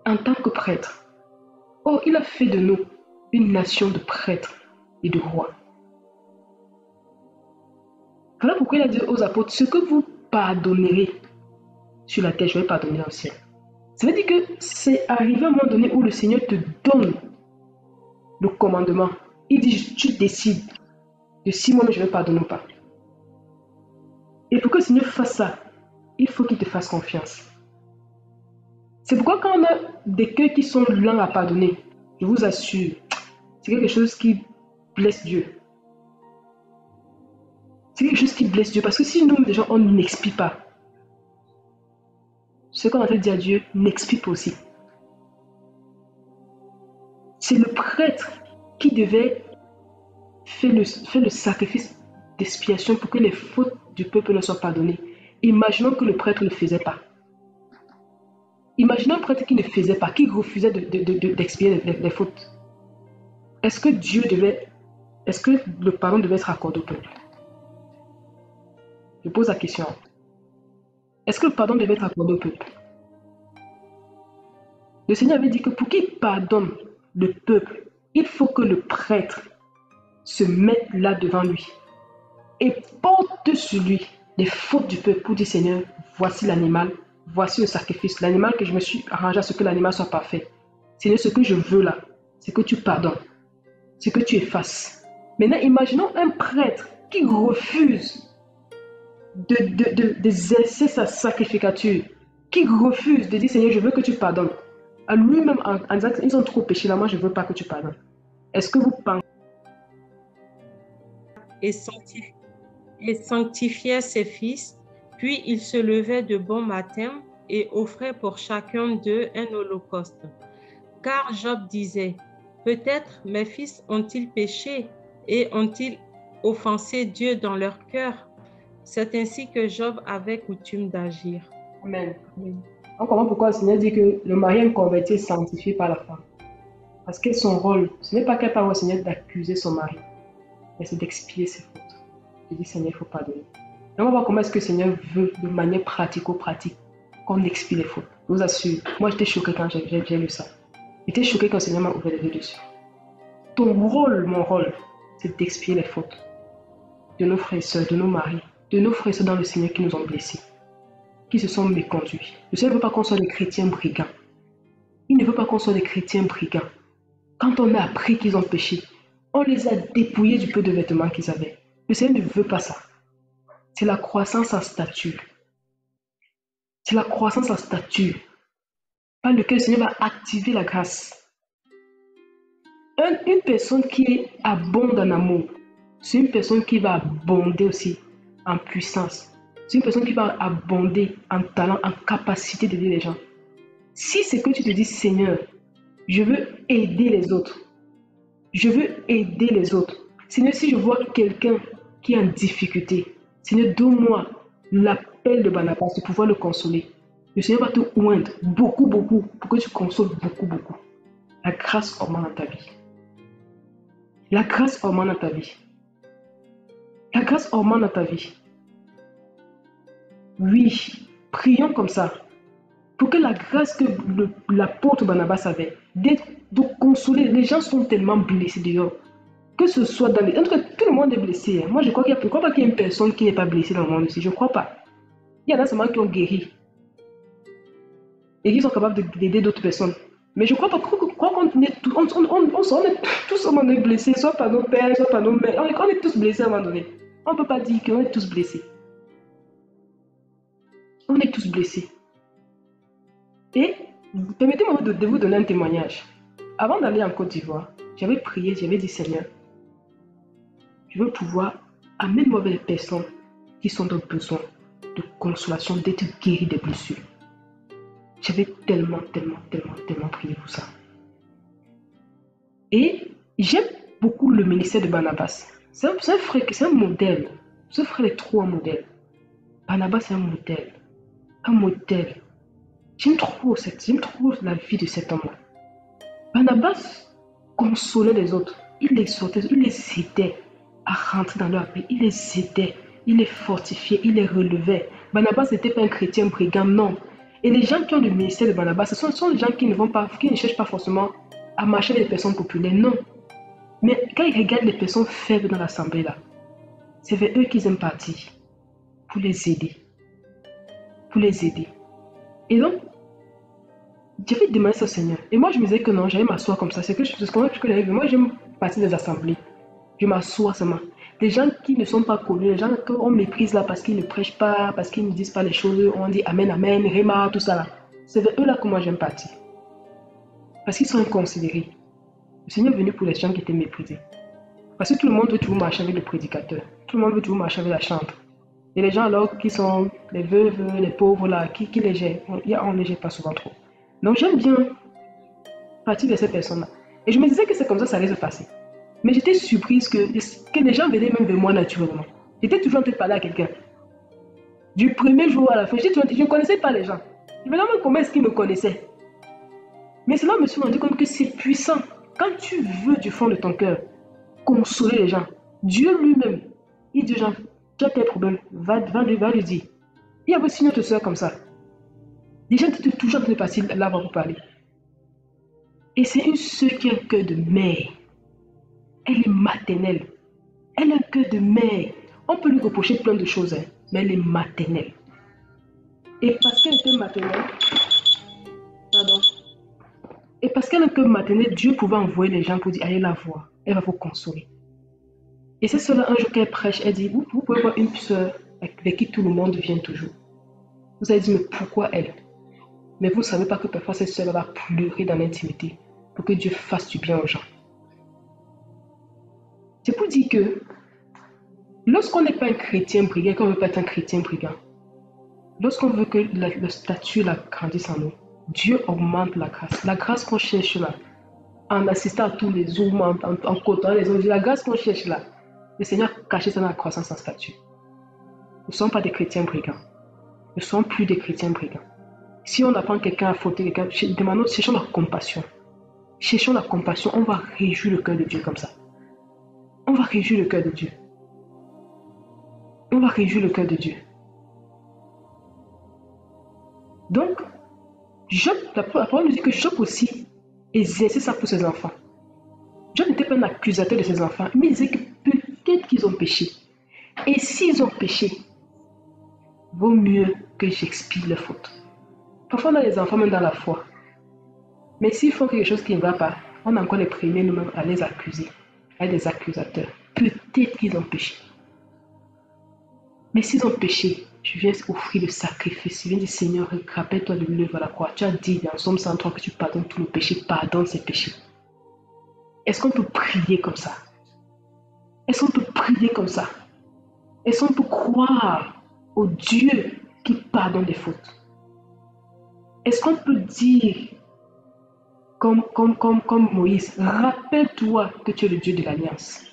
En tant que prêtre, oh, il a fait de nous une nation de prêtres et de rois. Voilà pourquoi il a dit aux apôtres, ce que vous pardonnerez sur la terre, je vais pardonner au ciel. Ça veut dire que c'est arrivé à un moment donné où le Seigneur te donne le commandement. Il dit, tu décides de si moi je vais pardonner ou pas. Et pour que le Seigneur fasse ça, il faut qu'il te fasse confiance. C'est pourquoi quand on a des cœurs qui sont lents à pardonner, je vous assure, c'est quelque chose qui blesse Dieu. C'est quelque chose qui blesse Dieu. Parce que si nous, déjà, on n'expie pas, ce qu'on a fait dire à Dieu, n'expie pas aussi. C'est le prêtre qui devait faire le sacrifice d'expiation pour que les fautes du peuple ne soient pardonnées. Imaginons que le prêtre ne le faisait pas. Imaginons un prêtre qui ne faisait pas, qui refusait d'expier les fautes. Est-ce que le pardon devait être accordé au peuple? Je pose la question. Est-ce que le pardon devait être accordé au peuple? Le Seigneur avait dit que pour qu'il pardonne le peuple, il faut que le prêtre se mette là devant lui et porte sur lui les fautes du peuple pour dire, Seigneur, voici l'animal, voici le sacrifice, l'animal que je me suis arrangé à ce que l'animal soit parfait. Seigneur, ce que je veux là, c'est que tu pardonnes, c'est que tu effaces. Maintenant, imaginons un prêtre qui refuse d'exercer sa sacrificature, qui refuse de dire, Seigneur, je veux que tu pardonnes. À lui-même, en disant, ils ont trop péché là, moi je ne veux pas que tu pardonnes. Est-ce que vous pensez? Et sanctifiait ses fils, puis il se levait de bon matin et offrait pour chacun d'eux un holocauste. Car Job disait, peut-être mes fils ont-ils péché et ont-ils offensé Dieu dans leur cœur? C'est ainsi que Job avait coutume d'agir. Amen. On comprend pourquoi le Seigneur dit que le mari est converti et sanctifié par la femme. Parce que son rôle, ce n'est pas qu'elle parle au Seigneur d'accuser son mari, mais c'est d'expier ses fautes. Je dis, Seigneur, il ne faut pas donner. Et on va voir comment est-ce que le Seigneur veut, de manière pratico-pratique, qu'on expie les fautes. Je vous assure, moi j'étais choquée quand j'ai lu ça. J'étais choquée quand le Seigneur m'a ouvert les yeux dessus. Ton rôle, mon rôle, c'est d'expier les fautes de nos frères et sœurs, de nos maris, de nos frères et sœurs dans le Seigneur qui nous ont blessés, qui se sont méconduits. Le Seigneur ne veut pas qu'on soit des chrétiens brigands. Il ne veut pas qu'on soit des chrétiens brigands. Quand on a appris qu'ils ont péché, on les a dépouillés du peu de vêtements qu'ils avaient. Le Seigneur ne veut pas ça. C'est la croissance en stature. C'est la croissance en stature par lequel le Seigneur va activer la grâce. Une personne qui abonde en amour, c'est une personne qui va abonder aussi en puissance. C'est une personne qui va abonder en talent, en capacité d'aider les gens. Si c'est que tu te dis, Seigneur, je veux aider les autres, Je veux aider les autres. Seigneur, si je vois quelqu'un qui est en difficulté, Seigneur, donne-moi l'appel de Barnabas de pouvoir le consoler. Le Seigneur va te oindre beaucoup, beaucoup, pour que tu consoles beaucoup, beaucoup. La grâce augmente dans ta vie. La grâce augmente dans ta vie. La grâce augmente dans ta vie. Oui, prions comme ça. Pour que la grâce que l'apôtre Barnabas avait, de consoler, les gens sont tellement blessés dehors. Que ce soit dans les... En tout cas, tout le monde est blessé. Moi, je crois pas qu'il y ait une personne qui n'est pas blessée dans le monde ici. Je ne crois pas. Il y en a seulement qui ont guéri. Et qui sont capables d'aider d'autres personnes. Mais je crois pas qu'on est tous, on est blessés, soit par nos pères, soit par nos mères. On est tous blessés à un moment donné. On ne peut pas dire qu'on est tous blessés. On est tous blessés. Et permettez-moi de vous donner un témoignage. Avant d'aller en Côte d'Ivoire, j'avais prié, j'avais dit Seigneur, je veux pouvoir amener vers les personnes qui sont dans besoin de consolation, d'être guéries des blessures. J'avais tellement prié pour ça. Et j'aime beaucoup le ministère de Barnabas. C'est un frère, c'est un modèle. Ce frère est trop un modèle. Barnabas est un modèle. Un modèle. J'aime trop la vie de cet homme-là. Barnabas consolait les autres. Il les exhortait, il les aidait à rentrer dans leur paix. Il les aidait, il les fortifiait, il les relevait. Barnabas n'était pas un chrétien brigand, non. Et les gens qui ont le ministère de Barnabas, ce sont les gens qui ne cherchent pas forcément à marcher avec les personnes populaires, non. Mais quand ils regardent les personnes faibles dans l'assemblée là, c'est vers eux qu'ils aiment partir pour les aider. Pour les aider. Et donc, j'avais demandé ça au Seigneur. Et moi, je me disais que non, j'allais m'asseoir comme ça. C'est comment que j'avais vu. Moi, j'aime partir des assemblées. Je m'assois seulement. Des gens qui ne sont pas connus, les gens qu'on méprise là parce qu'ils ne prêchent pas, parce qu'ils ne disent pas les choses, on dit Amen, Amen, Réma, tout ça là. C'est vers eux là que moi j'aime partir. Parce qu'ils sont inconsidérés. Le Seigneur est venu pour les gens qui étaient méprisés. Parce que tout le monde veut toujours marcher avec le prédicateur. Tout le monde veut toujours marcher avec la chantre. Et les gens alors qui sont les veuves, les pauvres là, qui les gèrent, on ne les gère pas souvent trop. Donc j'aime bien partir de ces personnes-là. Et je me disais que c'est comme ça allait se passer. Mais j'étais surprise que les gens venaient même vers moi naturellement. J'étais toujours en train de parler à quelqu'un. Du premier jour à la fin, je ne connaissais pas les gens. Je me demande comment est-ce qu'ils me connaissaient. Mais cela me suis rendu compte que c'est puissant. Quand tu veux du fond de ton cœur consoler les gens, Dieu lui-même, il dit aux gens, tu as tes problèmes, va lui dire. Il y a aussi une autre soeur comme ça. Les gens étaient toujours en train de passer là pour parler. Et c'est une soeur qui a un cœur de mère. Elle est maternelle. Elle a un cœur de mère. On peut lui reprocher plein de choses, mais elle est maternelle. Et parce qu'elle était maternelle, et parce qu'elle a un cœur maternel, Dieu pouvait envoyer les gens pour dire, allez la voir, elle va vous consoler. Et c'est cela, un jour qu'elle prêche, elle dit, vous pouvez voir une soeur avec qui tout le monde vient toujours. Vous allez dire, mais pourquoi elle? Mais vous ne savez pas que parfois cette soeur va pleurer dans l'intimité pour que Dieu fasse du bien aux gens. C'est pour dire que lorsqu'on n'est pas un chrétien brigand, qu'on ne veut pas être un chrétien brigand, lorsqu'on veut que le statut grandisse en nous, Dieu augmente la grâce. La grâce qu'on cherche là, en assistant à tous les zooms, en côtoyant les autres, la grâce qu'on cherche là, le Seigneur cachait ça dans la croissance en statut. Nous ne sommes pas des chrétiens brigands. Nous ne sommes plus des chrétiens brigands. Si on apprend quelqu'un à fauter, cherchons la compassion. Cherchons la compassion, on va réjouir le cœur de Dieu comme ça. On va réjouir le cœur de Dieu. On va réjouir le cœur de Dieu. Donc, la parole nous dit que Job aussi exerçait ça pour ses enfants. Job n'était pas un accusateur de ses enfants, mais il disait que peut-être qu'ils ont péché. Et s'ils ont péché, vaut mieux que j'expie leurs fautes. Parfois, on a les enfants même dans la foi. Mais s'ils font quelque chose qui ne va pas, on a encore les premiers nous-mêmes à les accuser, à des accusateurs. Peut-être qu'ils ont péché. Mais s'ils ont péché, je viens offrir le sacrifice. Je viens dire, Seigneur, rappelle-toi de l'œuvre à la croix. Tu as dit dans Somme 103 que tu pardonnes tous nos péchés. Pardonne ces péchés. Est-ce qu'on peut prier comme ça? Est-ce qu'on peut prier comme ça? Est-ce qu'on peut croire au Dieu qui pardonne des fautes? Est-ce qu'on peut dire comme Moïse, rappelle-toi que tu es le Dieu de l'Alliance.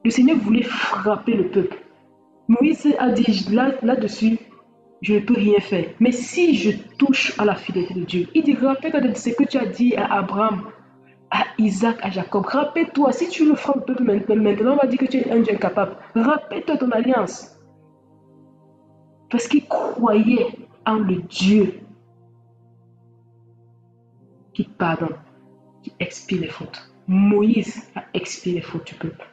Le Seigneur voulait frapper le peuple. Moïse a dit là-dessus, je ne peux rien faire. Mais si je touche à la fidélité de Dieu, il dit, rappelle-toi de ce que tu as dit à Abraham, à Isaac, à Jacob. Rappelle-toi, si tu le frappes le peuple maintenant, on va dire que tu es un Dieu incapable. Rappelle-toi ton alliance. Parce qu'il croyait en le Dieu qui pardonne, qui expie les fautes. Moïse a expié les fautes du peuple.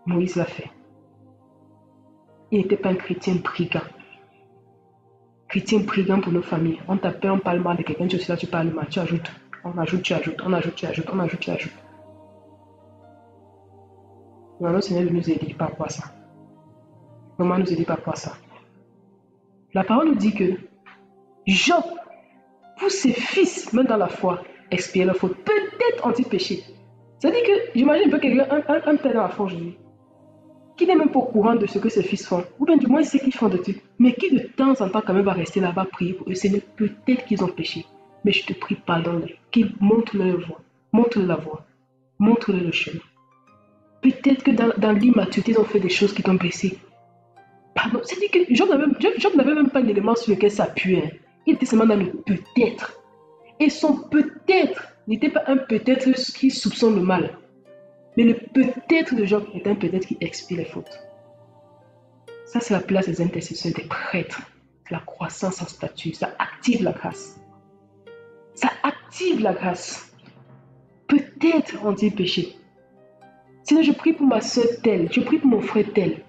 Moïse l'a fait. Il n'était pas un chrétien brigand. Chrétien brigand pour nos familles. On t'appelle, on parle mal de quelqu'un, tu es là, tu parles mal, tu ajoutes. On ajoute, tu ajoutes, on ajoute, tu ajoutes, on ajoute, tu ajoutes. Non, le Seigneur nous aider par rapport à ça. Comment nous aider par rapport à ça? La parole nous dit que Job, pour ses fils, même dans la foi, expier leur faute. Peut-être anti-péché. C'est-à-dire que, j'imagine un peu quelqu'un, un père dans la foi aujourd'hui, qui n'est même pas au courant de ce que ses fils font, ou bien du moins il sait qu'ils font de tout, mais qui de temps en temps quand même va rester là-bas prier pour eux. Seigneur, peut-être qu'ils ont péché, mais je te prie, pardonne-les, qu'ils montrent-leur voie, montre la voie, montre-leur le chemin. Peut-être que dans l'immaturité, ils ont fait des choses qui t'ont blessé. Pardon, c'est-à-dire que Job n'avait même pas l'élément sur lequel s'appuyer. Il était seulement dans le peut-être. Et son peut-être n'était pas un peut-être qui soupçonne le mal. Mais le peut-être de Job est un peut-être qui expie les fautes. Ça, c'est la place des intercesseurs, des prêtres. C'est la croissance en statut. Ça active la grâce. Ça active la grâce. Peut-être ont-ils péché. Sinon, je prie pour ma soeur telle. Je prie pour mon frère tel.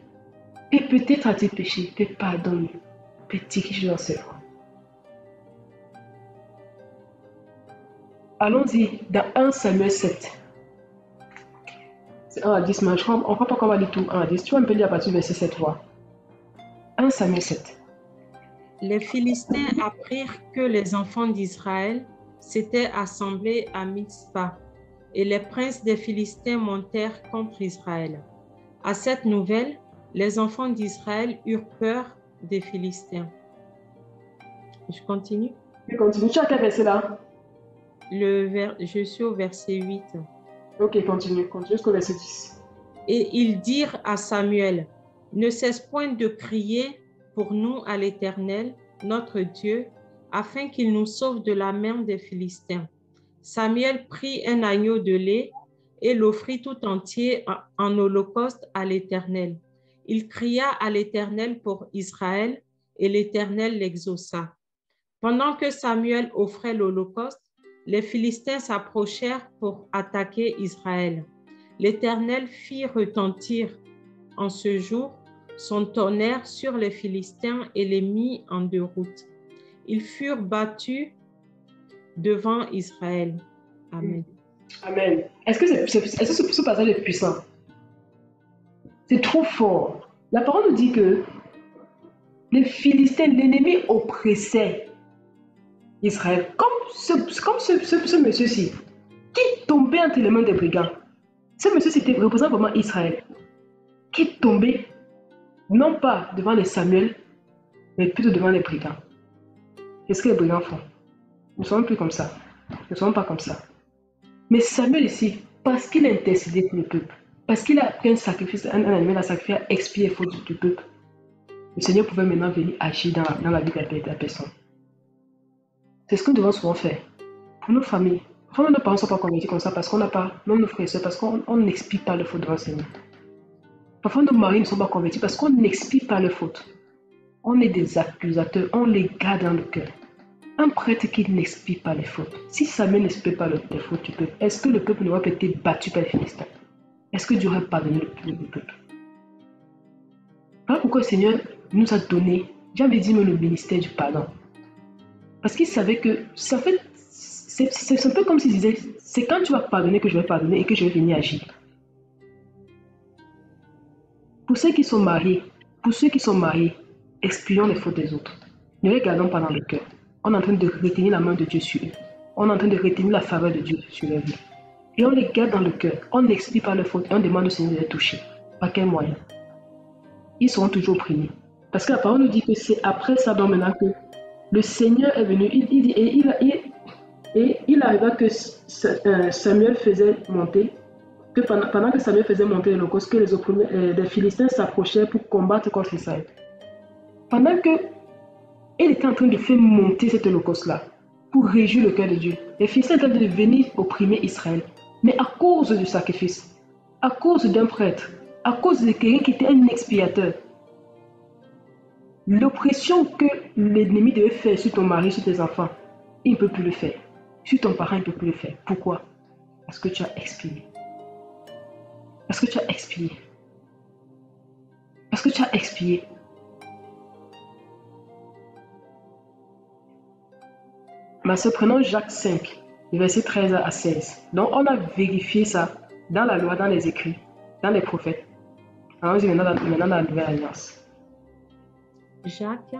Et peut-être a-t-il péché. Que pardonne. Petit qui je dans ses voies. Allons-y dans 1 Samuel 7. C'est 1 à 10, mais on ne croit pas qu'on va lire tout 1 à 10. Tu vas un peu lire à partir du verset 7, voir. 1 Samuel 7. Les Philistins apprirent que les enfants d'Israël s'étaient assemblés à Mitzpah, et les princes des Philistins montèrent contre Israël. À cette nouvelle, les enfants d'Israël eurent peur des Philistins. Je continue. Je continue. Tu as quel verset là? Je suis au verset 8. Ok, continue jusqu'au verset 10. Et ils dirent à Samuel, ne cesse point de crier pour nous à l'Éternel, notre Dieu, afin qu'il nous sauve de la main des Philistins. Samuel prit un agneau de lait et l'offrit tout entier en holocauste à l'Éternel. Il cria à l'Éternel pour Israël et l'Éternel l'exauça. Pendant que Samuel offrait l'holocauste, les Philistins s'approchèrent pour attaquer Israël. L'Éternel fit retentir en ce jour son tonnerre sur les Philistins et les mit en déroute. Ils furent battus devant Israël. Amen. Amen. Est-ce que ce passage est puissant? C'est trop fort. La parole nous dit que les Philistins, l'ennemi oppressait Israël. Comme ce monsieur-ci, qui tombait entre les mains des brigands. Ce monsieur-ci représente vraiment Israël. Qui tombait, non pas devant les Samuel, mais plutôt devant les brigands. Qu'est-ce que les brigands font? Nous ne sommes plus comme ça. Nous ne sommes pas comme ça. Mais Samuel ici, parce qu'il a intercédé pour le peuple, parce qu'il a pris un sacrifice, un animal à sacrifier, à expier les fautes du peuple, le Seigneur pouvait maintenant venir agir dans la vie de la personne. C'est ce que nous devons souvent faire. Pour nos familles, nos parents ne sont pas convertis comme ça parce qu'on n'a pas, même nos frères et sœurs, parce qu'on n'explique pas le faute devant le Seigneur. Parfois, nos maris ne sont pas convertis parce qu'on n'explique pas le faute. On est des accusateurs, on les garde dans le cœur. Un prêtre qui n'explique pas les fautes. Si Samuel n'explique pas les fautes du peuple, est-ce que le peuple n'aurait pas été battu par les Philistins? Est-ce que Dieu aurait pardonné le peuple? Voilà pourquoi le Seigneur nous a donné, j'avais dit, le ministère du pardon. Parce qu'il savait que, c'est un peu comme s'il disait, c'est quand tu vas pardonner que je vais pardonner et que je vais venir agir. Pour ceux qui sont mariés, expions les fautes des autres. Ne les gardons pas dans le cœur. On est en train de retenir la main de Dieu sur eux. On est en train de retenir la faveur de Dieu sur leur vie. Et on les garde dans le cœur. On n'explie pas leurs fautes et on demande au Seigneur de les toucher. Par quel moyen? Ils seront toujours opprimés. Parce que la parole nous dit que c'est après ça, donc maintenant que le Seigneur est venu. Et il arriva que Samuel faisait monter, que pendant que Samuel faisait monter l'Holocauste, que les Philistins s'approchaient pour combattre contre Israël. Pendant que il était en train de faire monter cet holocauste-là pour réjouir le cœur de Dieu, les Philistins étaient en train de venir opprimer Israël. Mais à cause du sacrifice, à cause d'un prêtre, à cause de quelqu'un qui était un expiateur, l'oppression que l'ennemi devait faire sur ton mari, sur tes enfants, il ne peut plus le faire. Sur ton parent, il ne peut plus le faire. Pourquoi? Parce que tu as expié. Parce que tu as expié. Parce que tu as expié. Ma soeur, prenons Jacques 5, verset 13 à 16. Donc, on a vérifié ça dans la loi, dans les écrits, dans les prophètes. Allons-y maintenant dans la Nouvelle Alliance. Jacques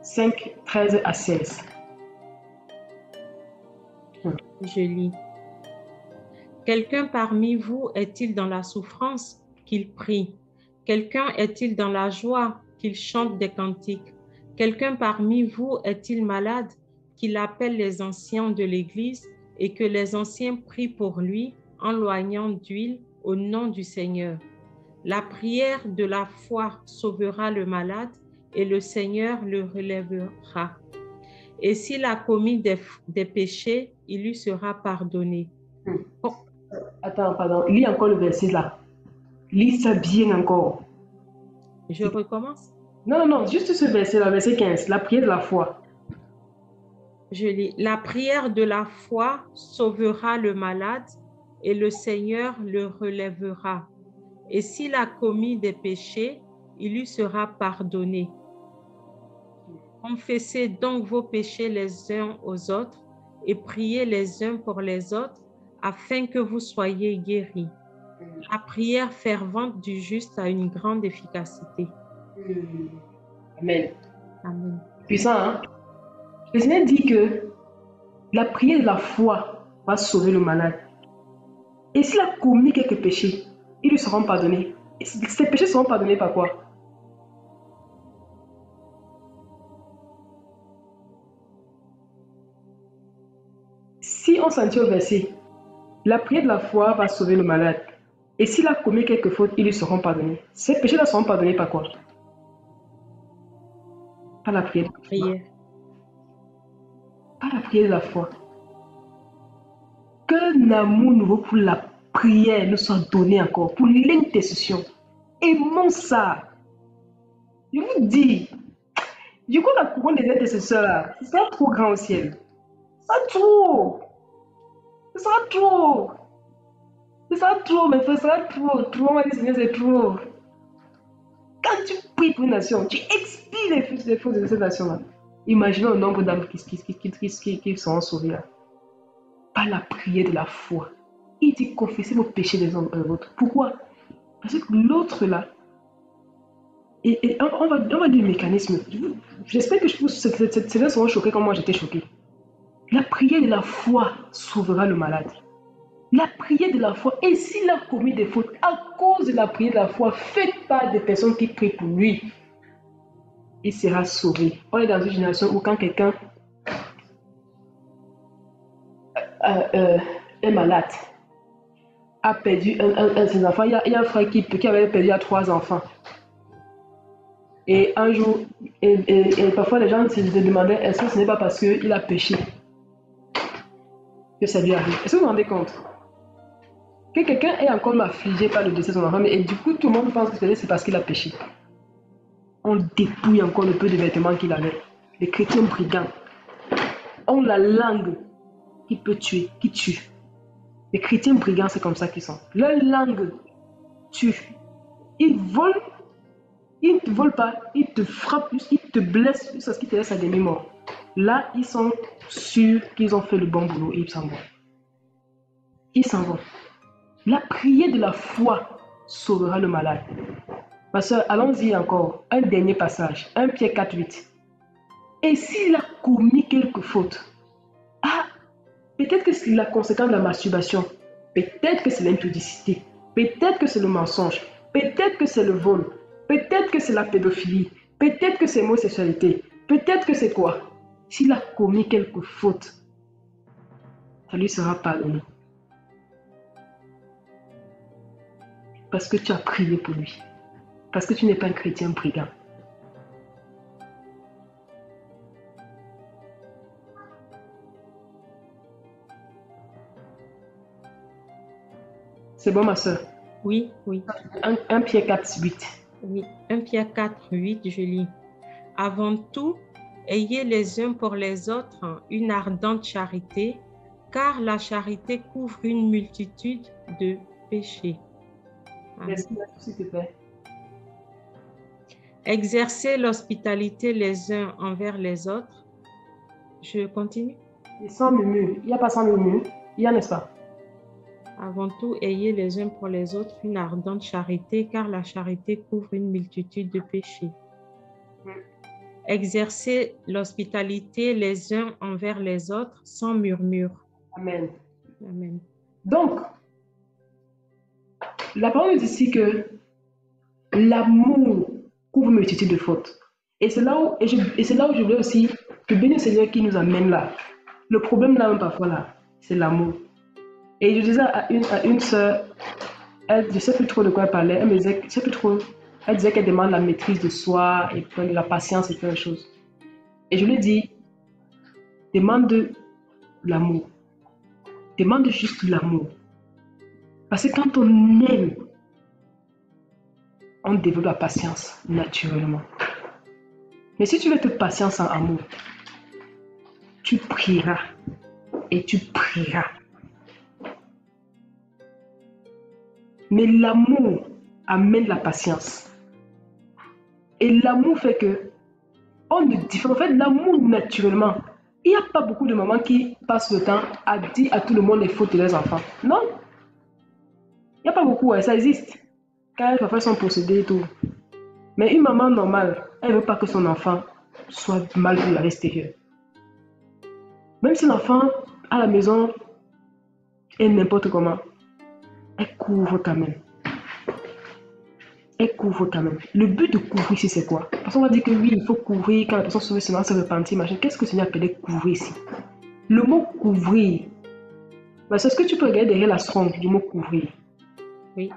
5, 13 à 16. Je lis. Quelqu'un parmi vous est-il dans la souffrance? Qu'il prie. Quelqu'un est-il dans la joie? Qu'il chante des cantiques. Quelqu'un parmi vous est-il malade? Qu'il appelle les anciens de l'Église et que les anciens prient pour lui en loignant d'huile au nom du Seigneur. La prière de la foi sauvera le malade et le Seigneur le relèvera. Et s'il a commis des péchés, il lui sera pardonné. Oh. Attends, pardon. Lis encore le verset là. Lis ça bien encore. Je recommence? Non, juste ce verset là, verset 15. La prière de la foi. Je lis. La prière de la foi sauvera le malade et le Seigneur le relèvera. Et s'il a commis des péchés, il lui sera pardonné. Confessez donc vos péchés les uns aux autres et priez les uns pour les autres afin que vous soyez guéris. La prière fervente du juste a une grande efficacité. Amen. Amen. Puissant, hein? Le Seigneur dit que la prière de la foi va sauver le malade. Et s'il a commis quelques péchés, ils lui seront pardonnés. Et ces péchés seront pardonnés par quoi? Si on s'en tient au verset, la prière de la foi va sauver le malade. Et s'il a commis quelques fautes, ils lui seront pardonnés. Ces péchés-là seront pardonnés par quoi? Par la prière de la foi. Par la prière de la foi. Qu'un amour nouveau pour la prière nous soit donné encore, pour l'intercession. Aimons ça. Je vous dis, du coup, la couronne des intercesseurs, là, ce sera trop grand au ciel. Ce sera trop. Ce sera trop. Ce sera trop, mais ce sera trop. Trop, on va dire, Seigneur, c'est trop. Quand tu pries pour une nation, tu expires les fautes de cette nation-là. Imaginons le nombre d'âmes qui seront sauvées là. Par la prière de la foi. Il dit confessez vos péchés les uns aux autres. Pourquoi? Parce que l'autre là, et on va dire le mécanisme. J'espère que ces gens seront choqués comme moi j'étais choqué. La prière de la foi sauvera le malade. La prière de la foi, et s'il a commis des fautes à cause de la prière de la foi faite par des personnes qui prient pour lui, il sera sauvé. On est dans une génération où quand quelqu'un est malade, a perdu un de ses enfants, il y a un frère qui avait perdu 3 enfants. Et un jour, et parfois les gens se demandaient est-ce que ce n'est pas parce qu'il a péché que ça lui arrive. Est-ce que vous vous rendez compte? Que quelqu'un est encore affligé par le décès de son enfant, et du coup tout le monde pense que c'est parce qu'il a péché. On dépouille encore le peu de vêtements qu'il avait. Les chrétiens brigands ont la langue qui peut tuer, qui tue. Les chrétiens brigands, c'est comme ça qu'ils sont. Leur langue tue. Ils volent, ils ne te volent pas, ils te frappent, ils te blessent jusqu'à ce qu'ils te laissent à demi-mort. Là, ils sont sûrs qu'ils ont fait le bon boulot et ils s'en vont. Ils s'en vont. La prière de la foi sauvera le malade. Ma soeur, allons-y encore. Un dernier passage. 1 Pierre 4:8. Et s'il a commis quelques fautes, peut-être que c'est la conséquence de la masturbation, peut-être que c'est l'impudicité, peut-être que c'est le mensonge, peut-être que c'est le vol, peut-être que c'est la pédophilie, peut-être que c'est l'homosexualité, peut-être que c'est quoi? S'il a commis quelques fautes, ça lui sera pardonné. Parce que tu as prié pour lui. Parce que tu n'es pas un chrétien brigand. C'est bon, ma soeur? Oui, oui. 1 Pierre 4, 8. Oui, 1 Pierre 4, 8, je lis. Avant tout, ayez les uns pour les autres une ardente charité, car la charité couvre une multitude de péchés. Amen. Merci, s'il te plaît. Exercez l'hospitalité les uns envers les autres. Je continue. Et sans murmure. Il n'y a pas sans murmure. Il y a, n'est-ce pas? Avant tout, ayez les uns pour les autres une ardente charité, car la charité couvre une multitude de péchés. Exercez l'hospitalité les uns envers les autres sans murmure. Amen. Amen. Donc, la parole dit ici que l'amour couvre une multitude de fautes. Et c'est là où, je voulais aussi que bénir le Seigneur qui nous amène là. Le problème là, même parfois là, c'est l'amour. Et je disais à une sœur, je ne sais plus trop de quoi elle parlait, elle me disait, je sais plus trop, elle disait qu'elle demande la maîtrise de soi et de la patience et plein de choses. Et je lui ai dit, demande de l'amour. Demande juste l'amour. Parce que quand on aime, on développe la patience naturellement. Mais si tu veux être patient sans amour, tu prieras et tu prieras. Mais l'amour amène la patience. Et l'amour fait que on ne diffère. En fait, l'amour naturellement. Il n'y a pas beaucoup de mamans qui passent le temps à dire à tout le monde les fautes de leurs enfants. Non. Il n'y a pas beaucoup, ouais, ça existe. Car parfois sont possédés et tout. Mais une maman normale, elle ne veut pas que son enfant soit mal vu à l'extérieur. Même si l'enfant à la maison est n'importe comment, elle couvre quand même. Elle couvre quand même. Le but de couvrir ici, c'est quoi? Parce qu'on va dire que oui, il faut couvrir quand la personne se repentir, machin. Qu'est-ce que le Seigneur appelait couvrir ici? Le mot couvrir, c'est ce que tu peux regarder derrière la stronge du mot couvrir. Oui.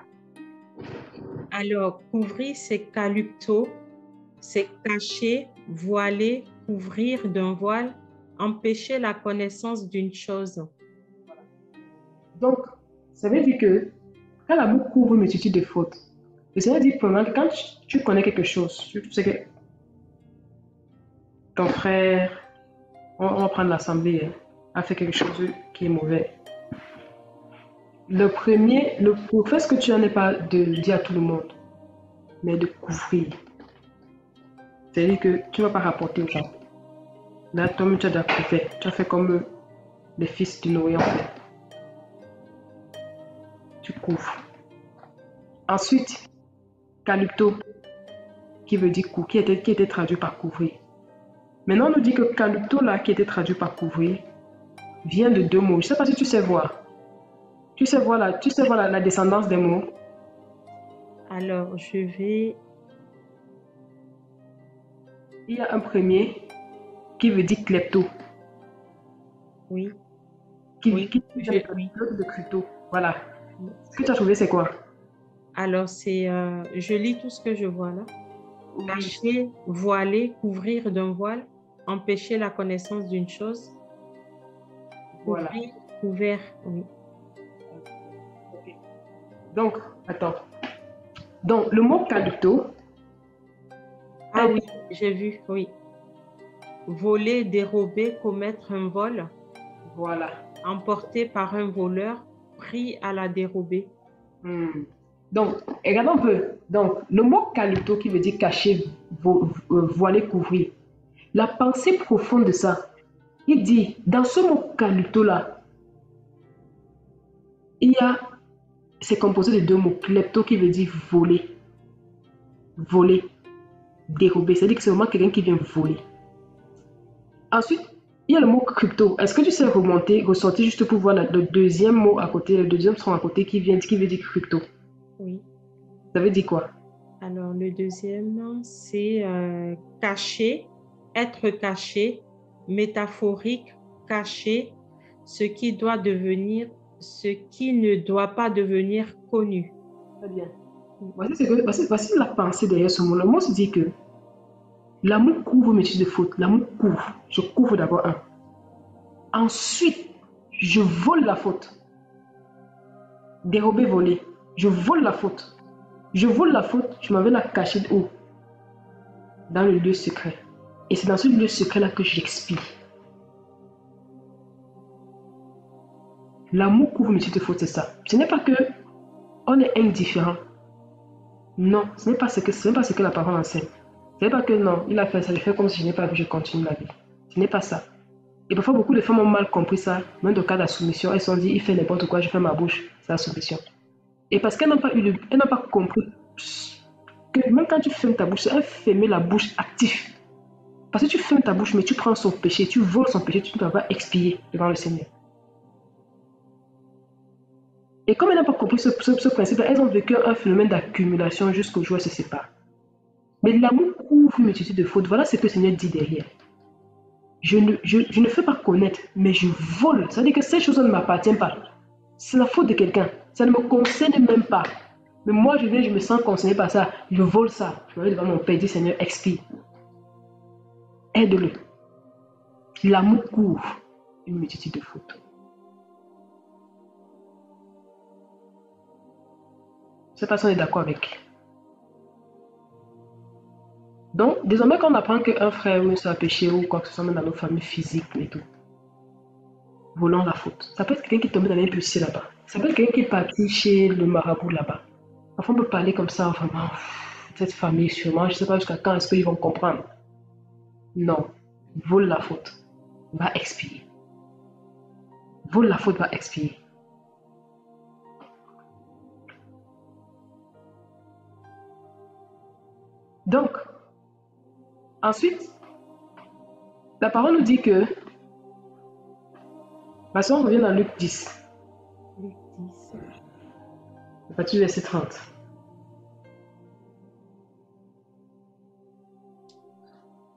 Alors, couvrir, c'est calypto, c'est cacher, voiler, couvrir d'un voile, empêcher la connaissance d'une chose. Donc, ça veut dire que quand l'amour couvre une multitude de fautes, le Seigneur dit pendant que quand tu connais quelque chose, tu sais que ton frère, on va prendre l'assemblée, a fait quelque chose qui est mauvais. Le fait ce que tu n'en es pas de dire à tout le monde, mais de couvrir. C'est-à-dire que tu ne vas pas rapporter aux gens. Là, toi-même, tu as déjà fait. Tu as fait comme les fils de Noé ont fait. Tu couvres. Ensuite, calypto, qui veut dire qui était traduit par couvrir. Maintenant, on nous dit que calypto, là, qui était traduit par couvrir, vient de 2 mots. Je ne sais pas si tu sais voir. Tu sais voir la descendance des mots. Alors, je vais... Il y a un premier qui veut dire klepto. Oui. Qui de crypto. Voilà. Ce que tu as trouvé, c'est quoi? Alors, c'est... je lis tout ce que je vois là. Cacher, voiler, couvrir d'un voile, empêcher la connaissance d'une chose. Voilà. Couvrir, couvert, oui. Okay. Donc, attends. Donc, le mot calypto. Ah oui, j'ai vu, oui. Voler, dérober, commettre un vol. Voilà. Emporté par un voleur, pris à la dérobée. Donc, regarde un peu. Donc, le mot calypto qui veut dire cacher, voiler, couvrir. La pensée profonde de ça, il dit, dans ce mot calypto-là, c'est composé de 2 mots. Klepto qui veut dire voler. Voler. Dérober. C'est-à-dire que c'est vraiment quelqu'un qui vient voler. Ensuite, il y a le mot crypto. Est-ce que tu sais ressortir juste pour voir le deuxième mot à côté, le deuxième son à côté qui veut dire crypto? Oui. Ça veut dire quoi? Alors, le deuxième, c'est caché, être caché, métaphorique, caché, ce qui ne doit pas devenir connu. Très bien. Voici la pensée derrière ce mot. Le mot se dit que l'amour couvre mes de faute. L'amour couvre. Je couvre d'abord un. Ensuite, je vole la faute. Dérober, voler. Je vole la faute. Je vole la faute, je m'en vais la cacher où? Dans le lieu secret. Et c'est dans ce lieu secret-là que j'expie. L'amour couvre mes de faute, c'est ça. Ce n'est pas que on est indifférent. Non, ce n'est pas ce que la parole enseigne. Ce n'est pas que non, il a fait ça, je fais comme si je n'ai pas vu, je continue ma vie. Ce n'est pas ça. Et parfois, beaucoup de femmes ont mal compris ça, même dans le cas de la soumission. Elles se sont dit, il fait n'importe quoi, je fais ma bouche, c'est la soumission. Et parce qu'elles n'ont pas compris que même quand tu fermes ta bouche, c'est fermer la bouche active. Parce que tu fermes ta bouche, mais tu prends son péché, tu voles son péché, tu ne vas pas expier devant le Seigneur. Et comme elles n'ont pas compris ce principe, elles ont vécu un phénomène d'accumulation jusqu'au jour où elles se séparent. Mais l'amour couvre une multitude de fautes. Voilà ce que le Seigneur dit derrière. Je ne fais pas connaître, mais je vole. Ça veut dire que ces choses ne m'appartiennent pas. C'est la faute de quelqu'un. Ça ne me concerne même pas. Mais moi, je me sens concerné par ça. Je vole ça. Je vais devant mon Père et dis, Seigneur, expie. Aide-le. L'amour couvre une multitude de fautes. Cette personne est d'accord avec. Donc, désormais, quand on apprend qu'un frère ou une soeur a péché ou quoi que ce soit, même dans nos familles physiques et tout, volons la faute. Ça peut être quelqu'un qui est tombé dans l'impulsé là-bas. Ça peut être quelqu'un qui est parti chez le marabout là-bas. Parfois, on peut parler comme ça, vraiment, cette famille, sûrement, je ne sais pas jusqu'à quand est-ce qu'ils vont comprendre. Non, vole la faute, va expier. Vole la faute, va expier. Donc, ensuite, la parole nous dit que, si on revient dans Luc 10, à partir du verset 30.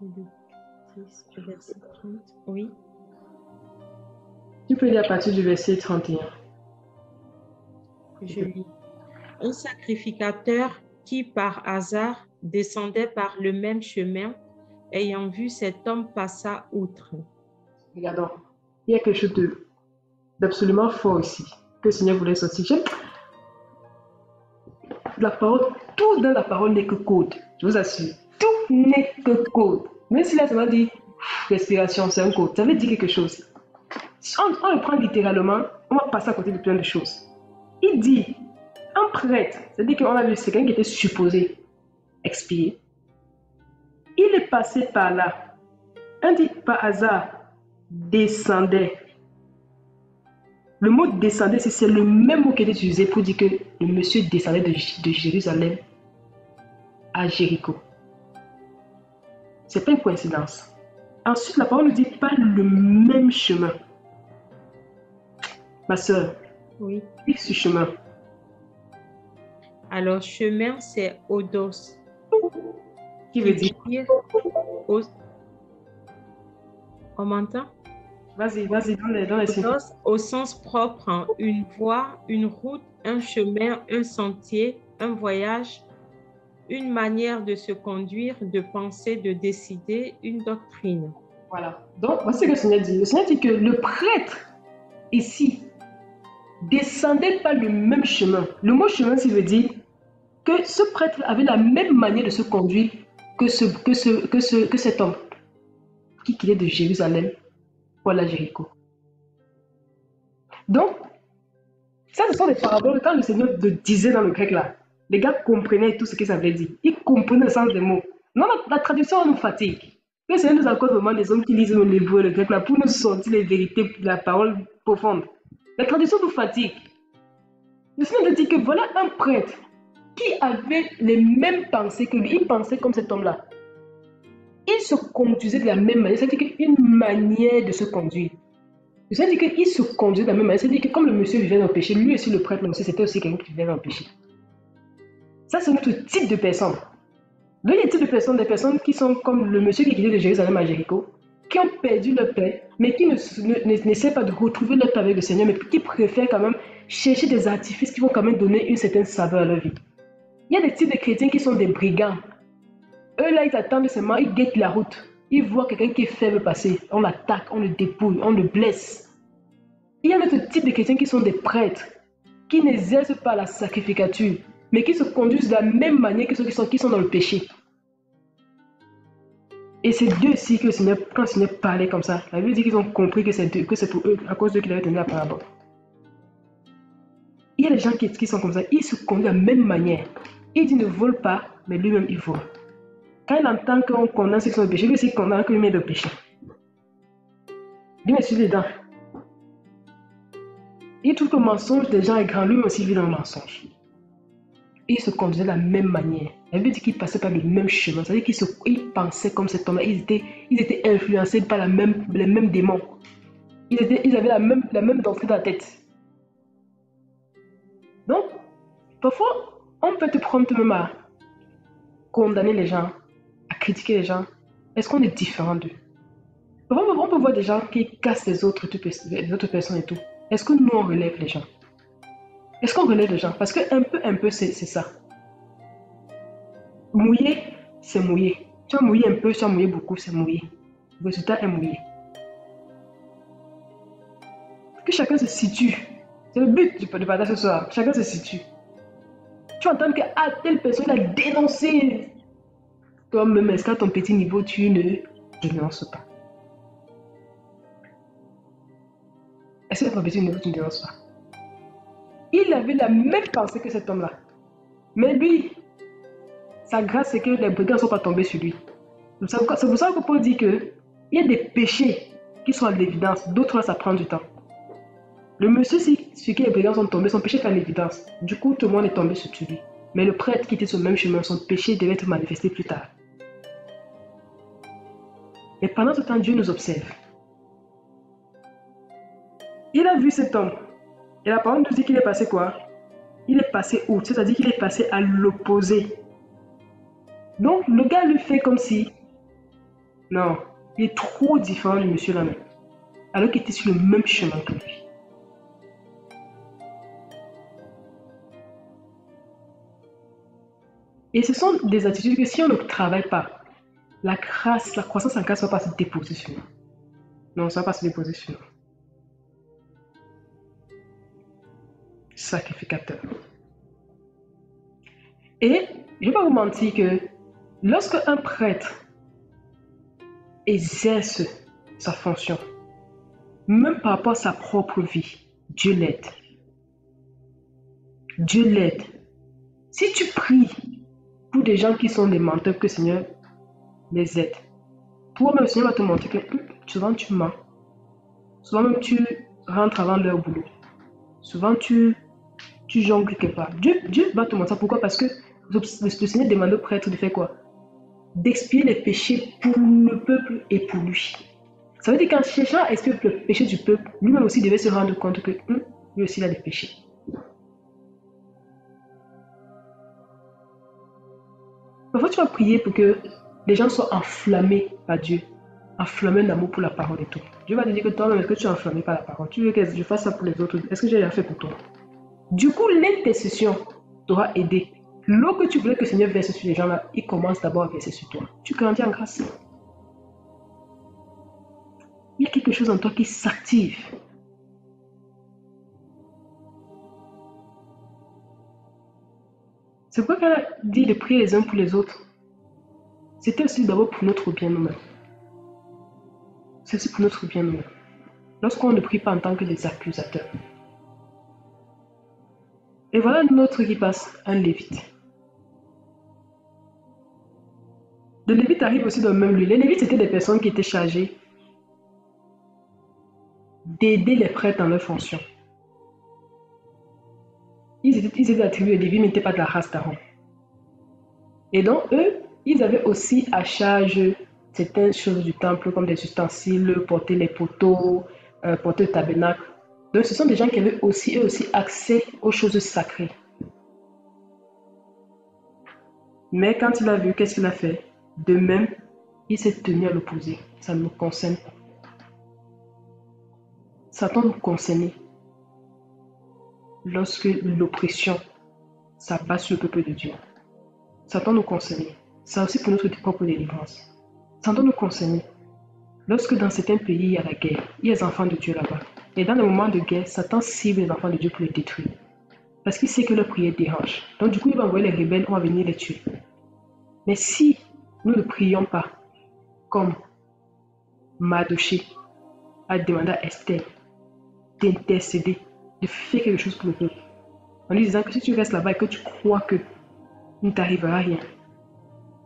Luc 10, verset 30, oui. Tu peux lire à partir du verset 31. Je lis. Un sacrificateur qui, par hasard, descendait par le même chemin, ayant vu cet homme passa outre. Regardons, il y a quelque chose d'absolument fort ici, que le Seigneur voulait sortir. La parole, tout dans la parole n'est que code, je vous assure. Tout n'est que code. Même si là, ça m'a dit, respiration, c'est un code, ça veut dire quelque chose. Si on le prend littéralement, on va passer à côté de plein de choses. Il dit, un prêtre, c'est-à-dire qu'on a vu, c'est quelqu'un qui était supposé expier. Il est passé par là. Un dit par hasard, descendait. Le mot descendait, c'est le même mot qui est utilisé pour dire que le monsieur descendait de Jérusalem à Jéricho. C'est pas une coïncidence. Ensuite, la parole nous dit pas le même chemin. Ma soeur, oui. Pique ce chemin. Alors, chemin, c'est odos. Qui veut dire On m'entend? Vas-y, dans les signes. Au sens propre, hein, une voie, une route, un chemin, un sentier, un voyage, une manière de se conduire, de penser, de décider, une doctrine. Voilà. Donc, voici ce que le Seigneur dit. Le Seigneur dit que le prêtre, ici, descendait pas le même chemin. Le mot chemin, ça veut dire que ce prêtre avait la même manière de se conduire que cet homme qui quittait de Jérusalem pour aller à Jéricho. Donc, ça, ce sont des paraboles. Quand le Seigneur le disait dans le grec là, les gars comprenaient tout ce que ça voulait dire. Ils comprenaient le sens des mots. Non, la traduction nous fatigue. Le Seigneur nous accorde vraiment des hommes qui lisent le hébreu et le grec là pour nous sortir les vérités de la parole profonde. La traduction nous fatigue. Le Seigneur nous dit que voilà un prêtre qui avait les mêmes pensées que lui. Il pensait comme cet homme-là. Il se conduisait de la même manière. C'est-à-dire qu'une manière de se conduire. C'est-à-dire qu'il se conduisait de la même manière. C'est-à-dire que comme le monsieur vivait dans le péché, lui aussi, le prêtre, aussi, c'était aussi quelqu'un qui vivait dans le péché. Ça, c'est notre type de personne. Donc, il y a un type de personnes, des personnes qui sont comme le monsieur qui quittait de Jérusalem à Jéricho. qui ont perdu leur paix, mais qui n'essaient pas de retrouver leur paix avec le Seigneur, mais qui préfèrent quand même chercher des artifices qui vont quand même donner une certaine saveur à leur vie. Il y a des types de chrétiens qui sont des brigands. Eux là, ils attendent seulement, ils guettent la route. Ils voient quelqu'un qui est faible passer, on l'attaque, on le dépouille, on le blesse. Il y a d'autres types de chrétiens qui sont des prêtres, qui n'exercent pas la sacrificature, mais qui se conduisent de la même manière que ceux qui sont dans le péché. Et c'est d'eux-ci que quand le Seigneur parlait comme ça, la Bible dit qu'ils ont compris que c'est pour eux, à cause d'eux qu'il avait donné la parabole. Il y a des gens qui sont comme ça, ils se conduisent de la même manière. Il dit ne vole pas, mais lui-même il vole. Quand il entend qu'on condamne ceux qui sont le péché, lui aussi il condamne que lui-même est le péché. Lui, il suit les dents. Il trouve que le mensonge des gens est grand, lui aussi vit dans le mensonge. Et ils se conduisaient de la même manière. La Bible dit qu'ils passaient par le même chemin. C'est-à-dire qu'ils pensaient comme cet homme-là. Ils étaient influencés par les mêmes démons. Ils avaient la même doctrine dans la tête. Donc, parfois, on peut te prendre toi-même à condamner les gens, à critiquer les gens. Est-ce qu'on est différent d'eux? Parfois, on peut voir des gens qui cassent les autres personnes et tout. Est-ce que nous, on relève les gens? Est-ce qu'on relève les gens? Parce que un peu, c'est ça. Mouiller, c'est mouiller. Tu as mouillé un peu, tu as mouillé beaucoup, c'est mouiller. Le résultat est mouillé. Que chacun se situe. C'est le but du partage ce soir. Chacun se situe. Tu entends que telle personne a dénoncé. Toi-même, est-ce qu'à ton petit niveau, tu ne dénonces pas? Est-ce qu'à ton petit niveau, tu ne dénonces pas? Il avait la même pensée que cet homme-là. Mais lui, sa grâce, c'est que les brigands ne sont pas tombés sur lui. C'est pour ça que Paul dit qu'il y a des péchés qui sont à l'évidence. D'autres, là, ça prend du temps. Le monsieur, sur qui les brigands sont tombés, son péché est à l'évidence. Du coup, tout le monde est tombé sur lui. Mais le prêtre qui était sur le même chemin, son péché devait être manifesté plus tard. Mais pendant ce temps, Dieu nous observe. Il a vu cet homme. Et la parole nous dit qu'il est passé quoi? Il est passé où? C'est-à-dire qu'il est passé à l'opposé. Donc, le gars lui fait comme si... Non, il est trop différent du monsieur là-même. Alors qu'il était sur le même chemin que lui. Et ce sont des attitudes que si on ne travaille pas, la croissance en grâce ne va pas se déposer sur nous. Non, ça ne va pas se déposer sur nous. Sacrificateur. Et je ne vais pas vous mentir que lorsque un prêtre exerce sa fonction, même par rapport à sa propre vie, Dieu l'aide. Dieu l'aide. Si tu pries pour des gens qui sont des menteurs, que le Seigneur les aide, toi-même, le Seigneur va te montrer que souvent tu mens. Souvent même tu rentres avant leur boulot. Souvent tu jongles quelque part. Dieu va te montrer ça. Pourquoi? Parce que le Seigneur demande au prêtre de faire quoi? D'expier les péchés pour le peuple et pour lui. Ça veut dire qu'en cherchant à expier le péché du peuple, lui-même aussi devait se rendre compte que lui aussi il a des péchés. Parfois, tu vas prier pour que les gens soient enflammés par Dieu, enflammés d'amour pour la parole et tout. Dieu va te dire que toi-même, est-ce que tu es enflammé par la parole? Tu veux que je fasse ça pour les autres? Est-ce que j'ai rien fait pour toi? Du coup, l'intercession t'aura aidé. L'eau que tu voulais que le Seigneur verse sur les gens là, il commence d'abord à verser sur toi. Tu grandis en grâce. Il y a quelque chose en toi qui s'active. C'est pourquoi quand elle a dit de prier les uns pour les autres, c'était aussi d'abord pour notre bien nous-mêmes. C'est aussi pour notre bien nous-mêmes. Lorsqu'on ne prie pas en tant que des accusateurs. Et voilà un autre qui passe, un lévite. Le lévite arrive aussi dans le même lieu. Les lévites, c'était des personnes qui étaient chargées d'aider les prêtres dans leur fonction. Ils étaient attribués de Lévi, mais n'étaient pas de la race d'Aaron. Et donc, eux, ils avaient aussi à charge certaines choses du temple, comme des ustensiles, porter les poteaux, porter le tabernacle. Donc, ce sont des gens qui avaient aussi, eux aussi, accès aux choses sacrées. Mais quand il a vu, qu'est-ce qu'il a fait? De même, il s'est tenu à l'opposé. Ça ne nous concerne pas. Satan nous concernait lorsque l'oppression s'abat sur le peuple de Dieu. Satan nous concernait. Ça aussi pour notre propre délivrance. Satan nous concernait lorsque dans certains pays il y a la guerre, il y a des enfants de Dieu là-bas. Et dans les moments de guerre, Satan cible les enfants de Dieu pour les détruire. Parce qu'il sait que leur prière dérange. Donc du coup, il va envoyer les rebelles, on va venir les tuer. Mais si nous ne prions pas, comme Mardochée a demandé à Esther d'intercéder, de faire quelque chose pour le peuple, en lui disant que si tu restes là-bas et que tu crois que il ne t'arrivera rien,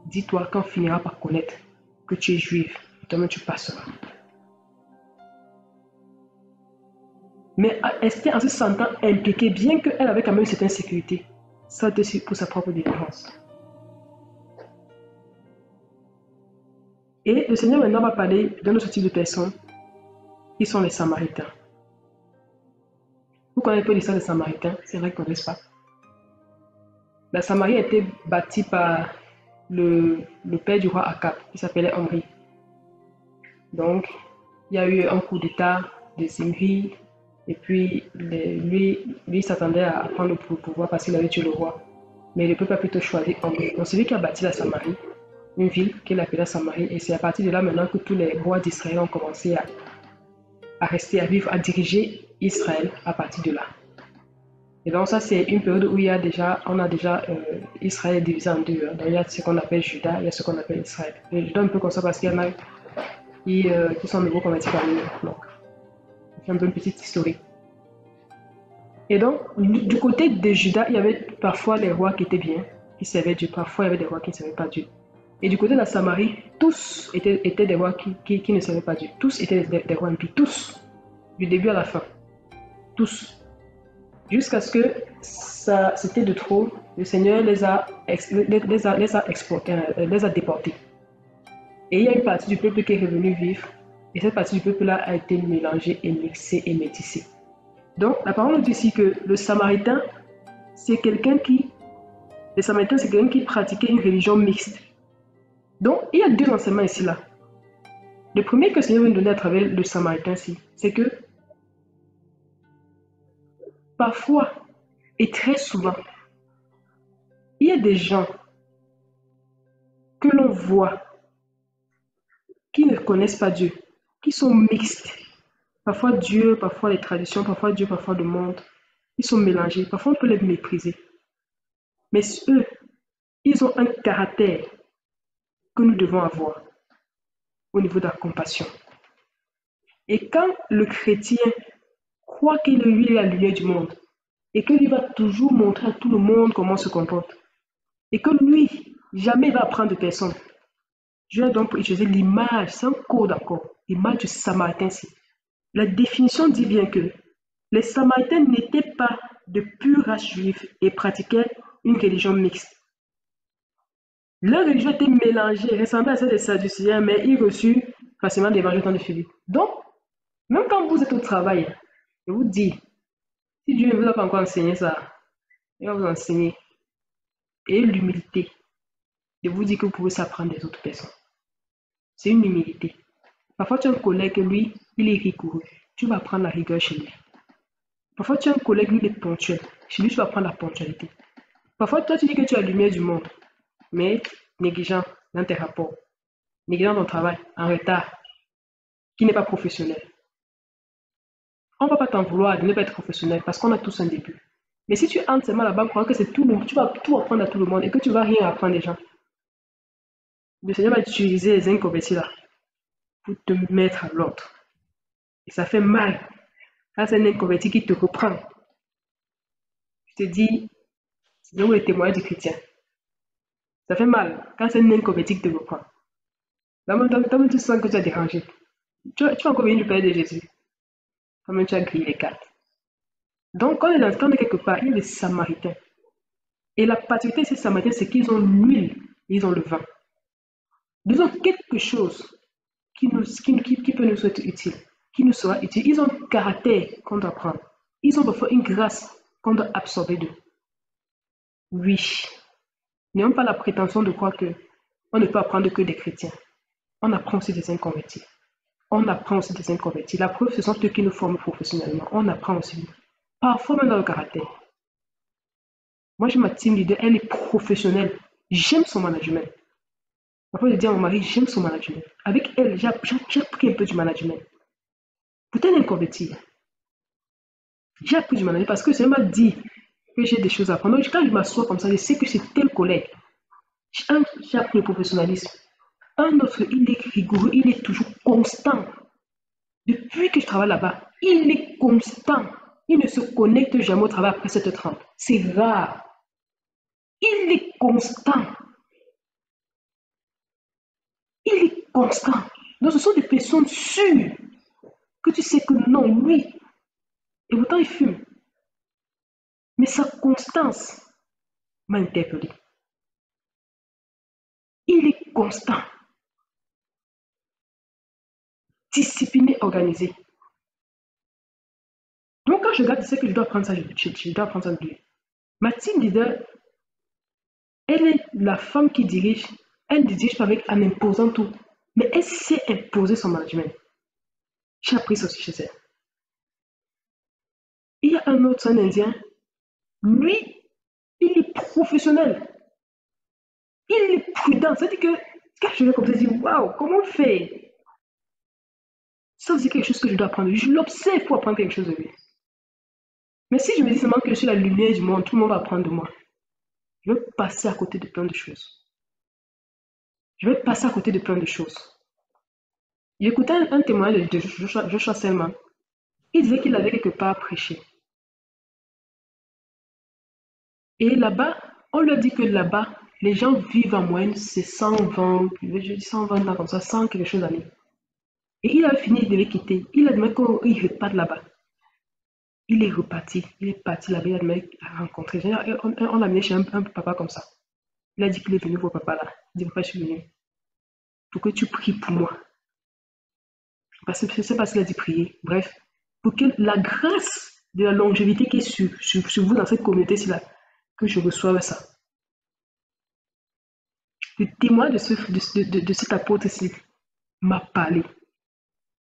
dis-toi qu'on finira par connaître que tu es juif, toi-même tu passeras. Mais Esther, en se sentant impliquée, bien qu'elle avait quand même une certaine sécurité, ça aussi pour sa propre délivrance. Et le Seigneur maintenant va parler d'un autre type de personnes, qui sont les Samaritains. Vous connaissez un peu l'histoire des Samaritains, c'est vrai qu'ils ne connaissent pas. La Samarie a été bâtie par le père du roi Akab, qui s'appelait Omri. Donc, il y a eu un coup d'état de Zimri, et puis lui s'attendait à prendre le pouvoir parce qu'il avait tué le roi. Mais le peuple a plutôt choisi Omri. Donc, c'est lui qui a bâti la Samarie, une ville qu'il appelait la Samarie, et c'est à partir de là maintenant que tous les rois d'Israël ont commencé à rester, à vivre, à diriger Israël à partir de là. Et donc ça, c'est une période où on a déjà Israël divisé en deux. Donc il y a ce qu'on appelle Juda, il y a ce qu'on appelle Israël. Je donne un peu comme ça parce qu'il y en a qui sont nouveaux convertis parmi nous. Donc, c'est un peu une petite historique. Et donc, du côté de Juda, il y avait parfois les rois qui étaient bien, qui servaient Dieu. Parfois, il y avait des rois qui ne servaient pas Dieu. Et du côté de la Samarie, tous étaient des rois qui ne servaient pas Dieu. Tous étaient des rois impies. Tous. Du début à la fin. Tous. Jusqu'à ce que c'était de trop, le Seigneur les a déportés. Et il y a une partie du peuple qui est revenue vivre, et cette partie du peuple-là a été mélangée et mixée et métissée. Donc, la parole nous dit ici que le Samaritain, c'est quelqu'un qui pratiquait une religion mixte. Donc, il y a deux enseignements ici là. Le premier que le Seigneur veut nous donner à travers le Samaritain ici, c'est que parfois, et très souvent, il y a des gens que l'on voit qui ne connaissent pas Dieu, qui sont mixtes. Parfois Dieu, parfois les traditions, parfois Dieu, parfois le monde. Ils sont mélangés. Parfois on peut les mépriser. Mais eux, ils ont un caractère que nous devons avoir au niveau de la compassion. Et quand le chrétien croit qu'il est lui la lumière du monde et que lui va toujours montrer à tout le monde comment se comporte et que lui, jamais il va apprendre de personne. Je vais donc utiliser l'image, c'est un code encore, l'image du Samaritain ici. La définition dit bien que les Samaritains n'étaient pas de pure race juive et pratiquaient une religion mixte. Leur religion était mélangée, ressemblait à celle des Sadducéens, mais ils reçurent facilement l'évangile de Philippe. Donc, même quand vous êtes au travail, je vous dis, si Dieu ne vous a pas encore enseigné ça, il va vous enseigner. Et l'humilité de vous dire que vous pouvez s'apprendre des autres personnes. C'est une humilité. Parfois, tu as un collègue, lui, il est rigoureux. Tu vas apprendre la rigueur chez lui. Parfois, tu as un collègue, lui, il est ponctuel. Chez lui, tu vas apprendre la ponctualité. Parfois, toi, tu dis que tu es la lumière du monde, mais négligent dans tes rapports, négligent dans ton travail, en retard, qui n'est pas professionnel. On ne va pas t'en vouloir de ne pas être professionnel parce qu'on a tous un début. Mais si tu entres seulement là-bas, crois que c'est tout le monde, tu vas tout apprendre à tout le monde et que tu ne vas rien apprendre des gens. Le Seigneur va utiliser les inconvertis là pour te mettre à l'ordre. Et ça fait mal. Quand c'est un inconverti qui te reprend, je te dis, c'est là où le témoignage du chrétien. Ça fait mal quand c'est un inconverti qui te reprend. Toi-même, tu sens que tu as dérangé. Tu vas encore venir du Père de Jésus. Toi-même, tu as grillé les cartes. Donc, quand on est quelque part, il y a des Samaritains. Et la particularité de ces Samaritains, c'est qu'ils ont l'huile, ils ont le vin. Ils ont quelque chose qui peut nous être utile, qui nous sera utile. Ils ont un caractère qu'on doit prendre. Ils ont parfois une grâce qu'on doit absorber d'eux. Oui. N'ayons pas la prétention de croire qu'on ne peut apprendre que des chrétiens. On apprend aussi des inconvertis. On apprend aussi des inconvertis. La preuve, ce sont ceux qui nous forment professionnellement. On apprend aussi. Parfois même dans le caractère. Moi, j'ai ma team leader, elle est professionnelle. J'aime son management. Parfois, je dis à mon mari, j'aime son management. Avec elle, j'ai appris un peu du management. Peut-être inconverti. J'ai appris du management parce que ça m'a dit que j'ai des choses à apprendre. Donc, quand je m'assois comme ça, je sais que c'est tel collègue. J'ai appris le professionnalisme. Un autre, il est rigoureux, il est toujours constant. Depuis que je travaille là-bas, il est constant. Il ne se connecte jamais au travail après 7h30. C'est rare. Il est constant. Il est constant. Donc, ce sont des personnes sûres que tu sais que non, lui. Et pourtant, il fume. Mais sa constance m'a interpellé. Il est constant, discipliné, organisé. Donc, quand je regarde, je sais que je dois apprendre ça, je dois apprendre ça de lui. Ma team leader, elle est la femme qui dirige. Elle ne dirige pas en imposant tout. Mais elle sait imposer son management. J'ai appris ça aussi chez elle. Il y a un autre, un Indien. Lui, il est professionnel. Il est prudent. C'est-à-dire que quand je le comme ça, je dis waouh, comment on fait? Ça, c'est quelque chose que je dois apprendre. Je l'observe pour apprendre quelque chose de lui. Mais si je me dis seulement que je suis la lumière du monde, tout le monde va apprendre de moi. Je vais passer à côté de plein de choses. Je vais passer à côté de plein de choses. J'écoutais un témoignage de Joshua Selman. Il disait qu'il avait quelque part prêché. Et là-bas, on lui a dit que là-bas, les gens vivent en moyenne, c'est 120, je dis 120 ans comme ça, 100 quelque chose d'années. Et il a fini, il devait quitter. Il a demandé qu'il reparte là-bas. Il est reparti. Il est parti là-bas, il a demandé à rencontrer. On l'a amené chez un papa comme ça. Il a dit qu'il est venu voir papa là. Il dit, papa, je suis venu pour que tu pries pour moi. Parce que je ne sais pas s'il a dit prier. Bref, pour que la grâce de la longévité qui est sur vous dans cette communauté-ci là, que je reçoive ça. Le témoin de cet apôtre-ci m'a parlé.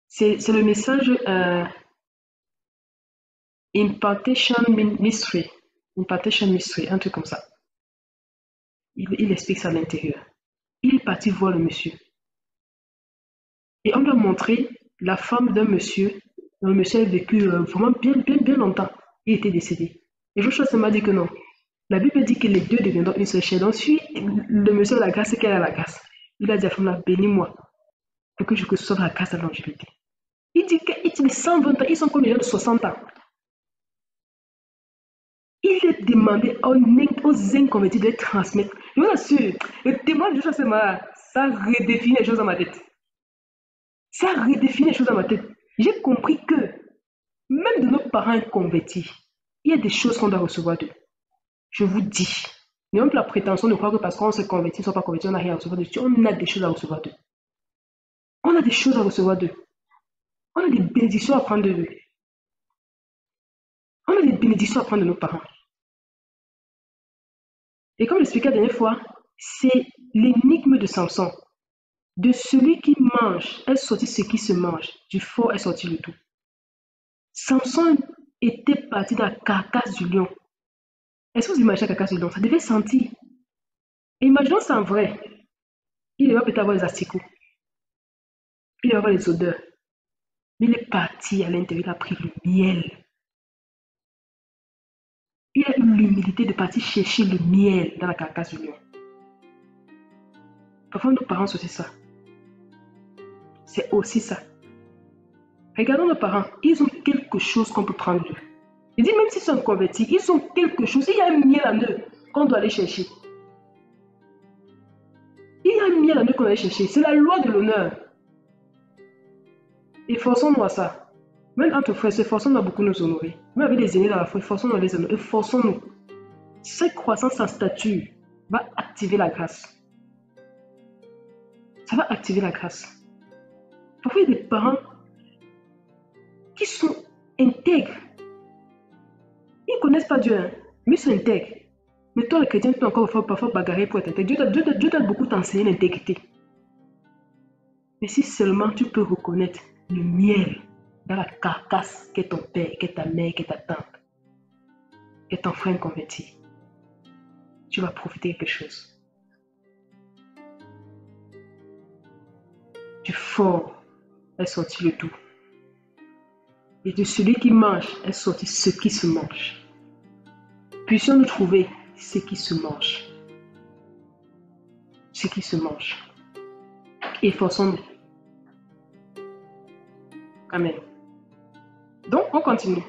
C'est le message Impartation Mystery. Impartation Mystery, un truc comme ça. Il explique ça à l'intérieur. Il est parti voir le monsieur. Et on lui a montré la femme d'un monsieur. Le monsieur a vécu vraiment bien longtemps. Il était décédé. Et Joshua m'a dit que non. La Bible dit que les deux deviendront une seule chair. Donc, si le monsieur a la grâce, c'est qu'elle a la grâce. Il a dit à la femme là, bénis-moi pour que je reçoive la grâce de la longévité. Il dit qu'il est 120 ans, ils sont comme les gens de 60 ans. Il est demandé aux inconvertis de transmettre. Je vous assure, le témoin de Joshua Selman, ça redéfinit les choses dans ma tête. Ça redéfinit les choses dans ma tête. J'ai compris que même de nos parents convertis, il y a des choses qu'on doit recevoir d'eux. Je vous dis. N'ayons pas la prétention de croire que parce qu'on se convertit, ne sont pas convertis, on n'a rien à recevoir d'eux. On a des choses à recevoir d'eux. On a des choses à recevoir d'eux. On a des bénédictions à prendre d'eux. On a des bénédictions à prendre de nos parents. Et comme l'expliquais la dernière fois, c'est l'énigme de Samson. De celui qui mange est sorti ce qui se mange. Du fort est sorti le tout. Samson était parti dans la carcasse du lion. Est-ce que vous imaginez la carcasse du lion? Ça devait sentir. Et imaginons ça en vrai. Il devait peut-être avoir les asticots. Il devait avoir les odeurs. Mais il est parti à l'intérieur, il a pris le miel. Il a eu l'humilité de partir chercher le miel dans la carcasse du lion. Parfois, nos parents, c'est aussi ça. C'est aussi ça. Regardons nos parents, ils ont quelque chose qu'on peut prendre d'eux. Je dis, même s'ils sont convertis, ils ont quelque chose. Il y a un miel en eux qu'on doit aller chercher. Il y a un miel en eux qu'on doit aller chercher. C'est la loi de l'honneur. Efforçons-nous à ça. Même entre frères, efforçons-nous à beaucoup nous honorer. Même avec les aînés dans la foi, efforçons-nous à les honorer. Efforçons-nous. Cette croissance en stature va activer la grâce. Ça va activer la grâce. Parfois, il y a des parents qui sont intègres. Ils ne connaissent pas Dieu, hein, mais ils sont intègres. Mais toi, le chrétien, tu peux encore parfois bagarrer pour être intègre. Dieu t'a beaucoup enseigné l'intégrité. Mais si seulement tu peux reconnaître le miel dans la carcasse qu'est ton père, qu'est ta mère, qu'est ta tante, qu'est ton frère converti, tu vas profiter de quelque chose. Du fort est sorti le doux. Et de celui qui mange est sorti ce qui se mange. Puissions-nous trouver ce qui se mange. Ce qui se mange. Efforçons-nous. Amen. Donc, on continue.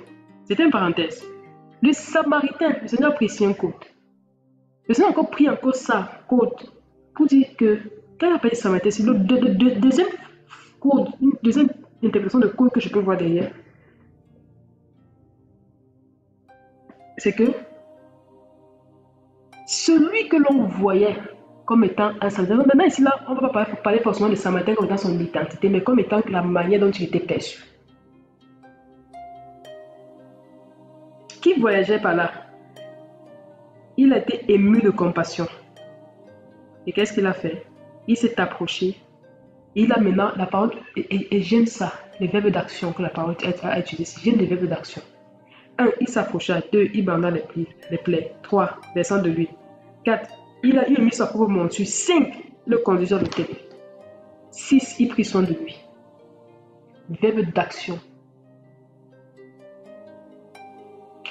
C'était une parenthèse. Le Samaritain, le Seigneur a pris ici un code. Le Seigneur a encore pris encore ça, code, pour dire que, quand il appelle le Samaritain, c'est le deuxième code, une deuxième interprétation de code que je peux voir derrière. C'est que celui que l'on voyait comme étant un Samaritain, maintenant ici là, on ne va pas parler forcément de Samaritain comme étant son identité, mais comme étant la manière dont il était perçu. Qui voyageait par là, il a été ému de compassion. Et qu'est-ce qu'il a fait? Il s'est approché. Il a maintenant la parole, et j'aime ça, les verbes d'action que la parole a utilisé. J'aime les verbes d'action. 1. Il s'approcha. 2. Il banda les plaies. 3. Descend de lui. 4. Il a mis sa propre monture. 5. Le conduisait à l'hôtel. 6. Il prit soin de lui. Verbes d'action.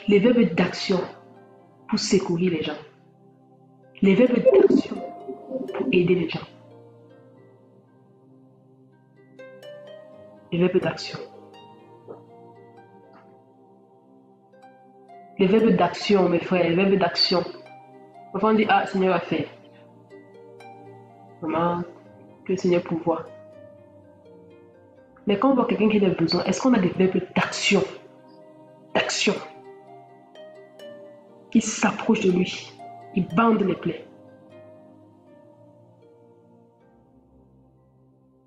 Les verbes d'action pour secourir les gens. Les verbes d'action pour aider les gens. Les verbes d'action. Les verbes d'action, mes frères, les verbes d'action. Parfois on dit, ah, Seigneur a fait. Vraiment, que le Seigneur pourvoie. Mais quand on voit quelqu'un qui a des besoins, est-ce qu'on a des verbes d'action? D'action. Il s'approche de lui. Il bande les plaies.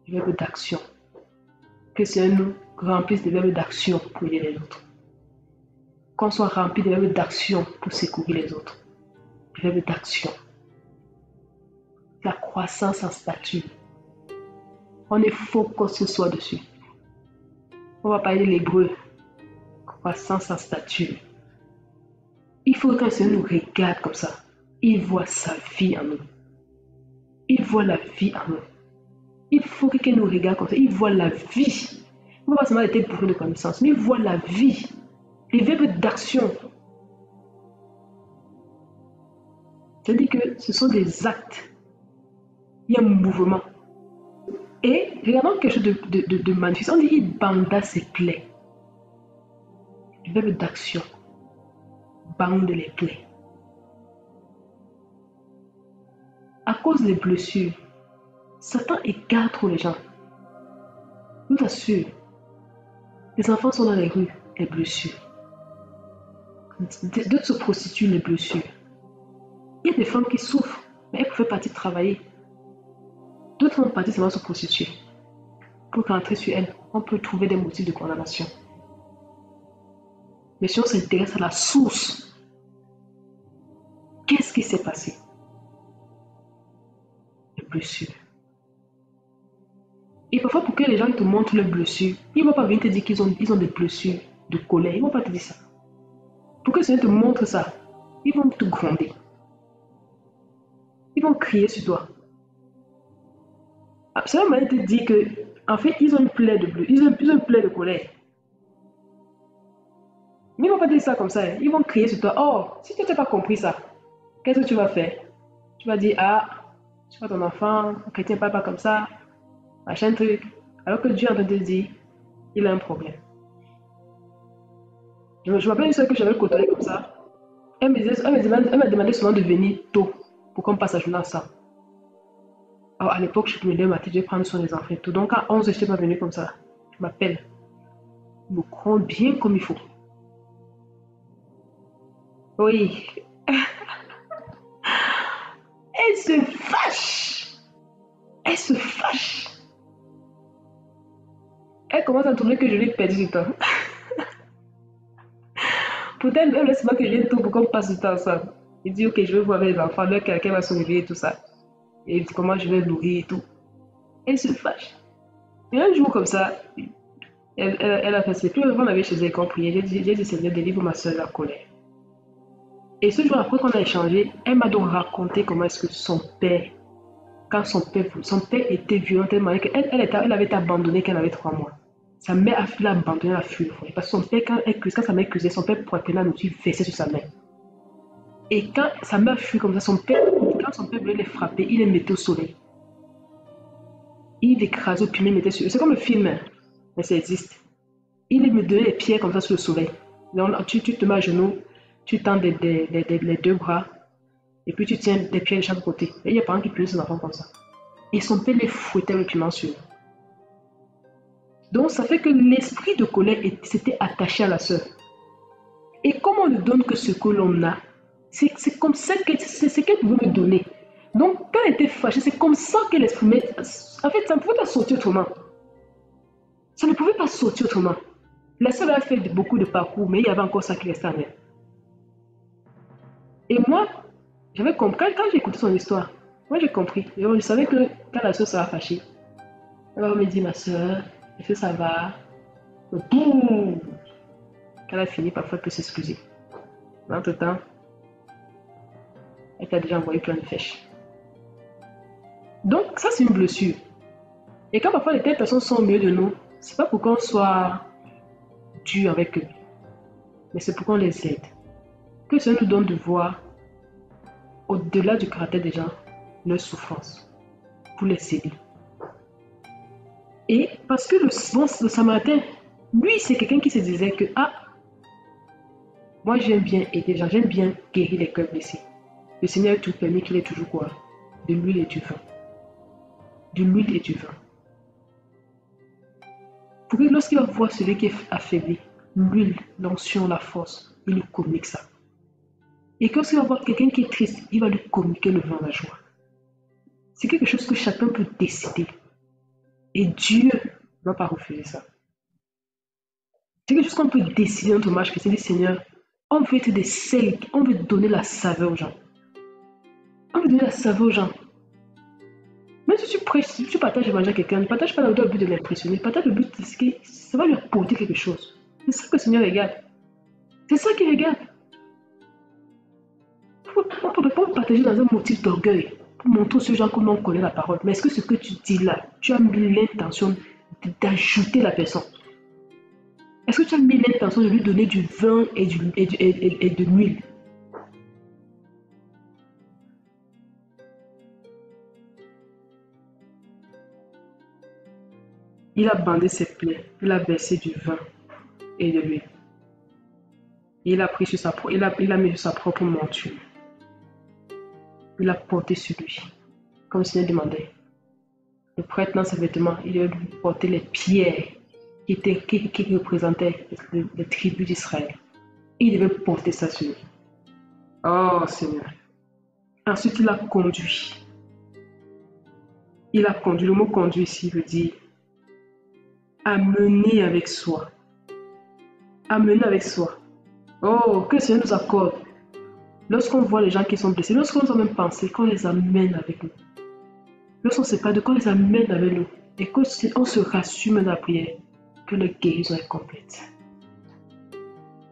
Les verbes d'action. Que le Seigneur nous remplisse des verbes d'action pour aider les autres. Qu'on soit rempli de verbes d'action pour secourir les autres. Des verbes d'action. La croissance en statut. On est focus ce soir dessus. On va parler de l'hébreu. Croissance en statut. Il faut que le Seigneur nous regarde comme ça. Il voit sa vie en nous. Il voit la vie en nous. Il faut que quelqu'un nous regarde comme ça. Il voit la vie. Il ne va pas seulement être bourré de connaissances, mais il voit la vie. Les verbes d'action. C'est-à-dire que ce sont des actes. Il y a un mouvement. Et regardons quelque chose de magnifique. On dit il banda ses plaies. Le verbe d'action. Bande les plaies. À cause des blessures, Satan égare trop les gens. Je vous assure, les enfants sont dans les rues, les blessures. D'autres se prostituent, les blessures. Il y a des femmes qui souffrent, mais elles pouvaient partir travailler. D'autres vont partir seulement se prostituer. Pour rentrer sur elles, on peut trouver des motifs de condamnation. Mais si on s'intéresse à la source, qu'est-ce qui s'est passé? Les blessures. Et parfois, pour que les gens te montrent leurs blessures, ils ne vont pas venir te dire qu'ils ont des blessures de colère. Ils ne vont pas te dire ça. Pour que le Seigneur te montre ça, ils vont te gronder. Ils vont crier sur toi. C'est une manière de te dire que, en fait, ils ont une plaie de bleu, ils ont une plaie de colère. Mais ils ne vont pas dire ça comme ça. Ils vont crier sur toi. Oh, si tu n'as pas compris ça, qu'est-ce que tu vas faire? Tu vas dire, ah, tu vois ton enfant, le chrétien parle pas comme ça, machin truc. Alors que Dieu est en train de te dire, il a un problème. Je me rappelle une soeur que j'avais côtoyée comme ça. Elle m'a demandé souvent de venir tôt pour qu'on passe la journée ensemble. Alors à l'époque, je me lève le matin, je vais prendre soin des enfants et tout. Donc à 11h, je n'étais pas venue comme ça. Je m'appelle. Je me gronde bien comme il faut. Oui. Elle se fâche. Elle se fâche. Elle commence à trouver que je lui ai perdu du temps. Pourtant, elle laisse pas que je vienne tout pour qu'on passe du temps ensemble. Il dit, ok, je vais voir avec les enfants, là, quelqu'un va se réveiller et tout ça. Et comment je vais nourrir et tout. Elle se fâche. Et un jour comme ça, elle a fait, c'est plus on avait chez elle qu'on priait. J'ai dit, Seigneur, délivre ma soeur de la colère. Et ce jour après qu'on a échangé, elle m'a donc raconté comment est-ce que son père, quand son père était violent tellement qu'elle elle avait été abandonnée quand elle avait 3 mois. Sa mère a l'a abandonnée à fuir. Parce que son père, quand sa mère cuisait, son père prenait la nourriture, versait sur sa mère. Et quand sa mère fut comme ça, quand son père voulait les frapper, il les mettait au soleil. Il écrasait au piment, il mettait sur. C'est comme le film, hein, mais ça existe. Il me donnait les pieds comme ça sur le soleil. Donc, tu te mets à genoux, tu tends les deux bras, et puis tu tiens les pieds de chaque côté. Et il y a pas un qui punit son enfant comme ça. Et son père les fouettait le piment sur. Donc, ça fait que l'esprit de colère s'était attaché à la sœur. Et comme on ne donne que ce que l'on a, c'est comme ça que c'est ce qu'elle pouvait me donner. Donc, quand elle était fâchée, c'est comme ça qu'elle exprimait. En fait, ça ne pouvait pas sortir autrement. Ça ne pouvait pas sortir autrement. La sœur a fait beaucoup de parcours, mais il y avait encore ça qui restait en elle. Et moi, j'avais compris, quand j'ai écouté son histoire, moi j'ai compris. Je savais que quand la sœur sera fâchée, elle va me dire, ma sœur, est-ce que ça va? Boum! Quand elle a fini, parfois elle peut s'excuser. Mais entre-temps, elle t'a déjà envoyé plein de fèches. Donc, ça, c'est une blessure. Et quand parfois les telles personnes sont au milieu de nous, c'est pas pour qu'on soit dur avec eux, mais c'est pour qu'on les aide. Que ça nous donne de voir, au-delà du caractère des gens, leur souffrance, pour les aider. Et parce que le Samaritain, lui, c'est quelqu'un qui se disait que, ah, moi j'aime bien aider les gens, j'aime bien guérir les cœurs blessés. Le Seigneur a tout permis qu'il ait toujours quoi? De l'huile et du vin. De l'huile et du vin. Pour que lorsqu'il va voir celui qui est affaibli, l'huile, l'onction, la force, il lui communique ça. Et quand il va voir quelqu'un qui est triste, il va lui communiquer le vin, la joie. C'est quelque chose que chacun peut décider. Et Dieu ne va pas refuser ça. C'est quelque chose qu'on peut décider dans notre marche chrétienne. Dit Seigneur, on veut être des sels, on veut donner la saveur aux gens. On veut donner la saveur aux gens. Même si tu prêches, si tu partages l'évangile à quelqu'un, ne partage pas dans le but de l'impressionner, partage le but de ce que ça va lui apporter quelque chose. C'est ça que le Seigneur regarde. C'est ça qu'il regarde. On ne peut pas partager dans un motif d'orgueil pour montrer aux gens comment on connaît la parole. Mais est-ce que ce que tu dis là, tu as mis l'intention d'ajouter la personne? Est-ce que tu as mis l'intention de lui donner du vin et de l'huile? Il a bandé ses plaies, il a versé du vin et de l'huile. Il a pris sur il a mis sur sa propre monture. Il a porté sur lui, comme le Seigneur demandait. Le prêtre dans ses vêtements, il a porté les pierres qui représentaient les tribus d'Israël. Il devait porter ça sur lui. Oh Seigneur. Ensuite, il a conduit. Il a conduit. Le mot conduit ici veut dire amener avec soi. Amener avec soi. Oh, que le Seigneur nous accorde. Lorsqu'on voit les gens qui sont blessés, lorsqu'on a même pensé, qu'on les amène avec nous. Lorsqu'on ne sait pas de quoi, on les amène avec nous. Et qu'on se rassure dans la prière que la guérison est complète. Le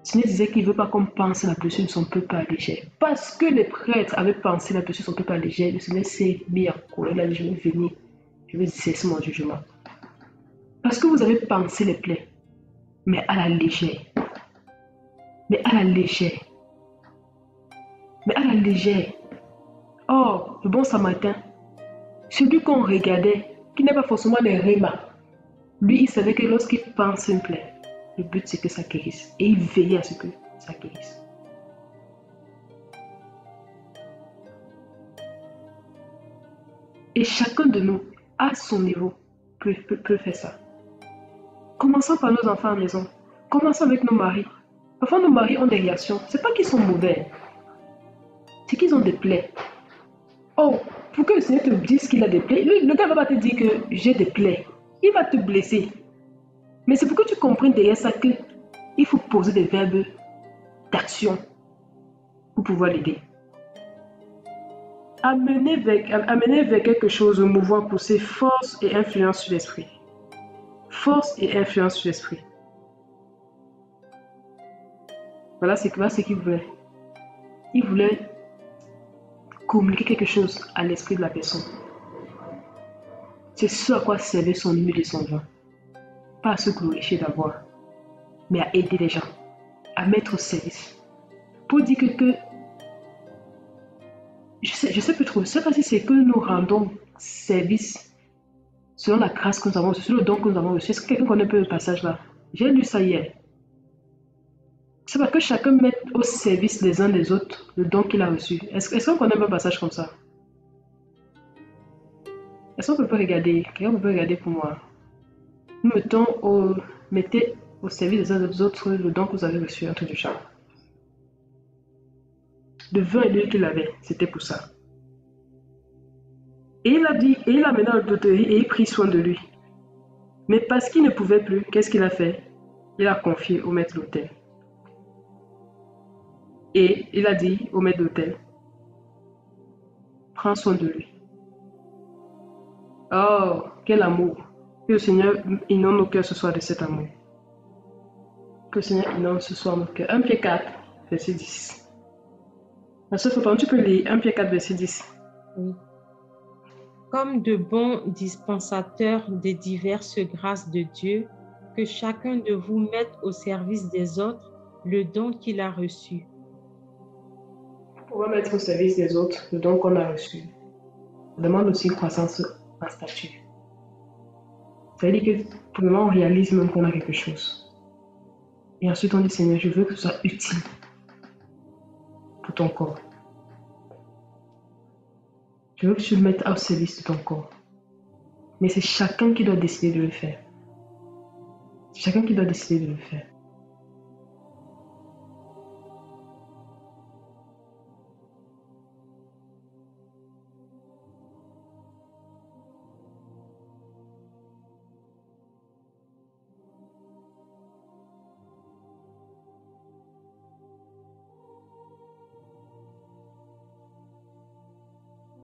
Seigneur disait qu'il ne veut pas qu'on pense la blessure de son peuple à légère. Parce que les prêtres avaient pensé la blessure de son peuple à légère, le Seigneur s'est mis en colère. Il a dit, je vais venir, je vais exercer mon jugement. Parce que vous avez pensé les plaies, mais à la légère. Mais à la légère. Mais à la légère. Oh, le bon Samaritain, celui qu'on regardait, qui n'est pas forcément les rémas, lui, il savait que lorsqu'il pense une plaie, le but c'est que ça guérisse. Et il veillait à ce que ça guérisse. Et chacun de nous, à son niveau, peut faire ça. Commençons par nos enfants à la maison. Commençons avec nos maris. Parfois, nos maris ont des réactions. Ce n'est pas qu'ils sont mauvais. C'est qu'ils ont des plaies. Oh, pour que le Seigneur te dise qu'il a des plaies, le gars ne va pas te dire que j'ai des plaies. Il va te blesser. Mais c'est pour que tu comprennes derrière ça qu'il faut poser des verbes d'action pour pouvoir l'aider. Amener vers quelque chose de mouvant, pousser force et influence sur l'esprit. force et influence sur l'esprit. Voilà ce qu'il voulait. Il voulait communiquer quelque chose à l'esprit de la personne. C'est ce à quoi servait son huile et son vin. Pas à se glorifier d'avoir, mais à aider les gens, à mettre au service. Pour dire que je sais plus trop, je ne sais pas si c'est que nous rendons service selon la grâce que nous avons reçue, selon le don que nous avons reçu. Est-ce que quelqu'un connaît un peu le passage là? J'ai lu ça hier. C'est parce que chacun met au service les uns des autres le don qu'il a reçu. Est-ce qu'on connaît un passage comme ça? Est-ce qu'on peut regarder? Quelqu'un peut regarder pour moi. Nous mettez au service des uns des autres le don que vous avez reçu, un truc du genre. Le vin et l'huile qu'il avait, c'était pour ça. Et il a dit, et il a mené à l'hôtellerie et il prit soin de lui. Mais parce qu'il ne pouvait plus, qu'est-ce qu'il a fait? Il a confié au maître d'hôtel. Et il a dit au maître d'hôtel, prends soin de lui. Oh, quel amour! Que le Seigneur inonde nos cœurs ce soir de cet amour. Que le Seigneur inonde ce soir nos cœurs. 1 Pierre 4, verset 10. Ma soeur, tu peux lire 1 Pierre 4, verset 10. Oui. Comme de bons dispensateurs des diverses grâces de Dieu, que chacun de vous mette au service des autres le don qu'il a reçu. On va mettre au service des autres le don qu'on a reçu. On demande aussi une croissance en statut. Ça veut dire que pour le moment, on réalise même qu'on a quelque chose. Et ensuite, on dit, Seigneur, je veux que ce soit utile pour ton corps. Je veux que tu le mettes au service de ton corps. Mais c'est chacun qui doit décider de le faire. C'est chacun qui doit décider de le faire.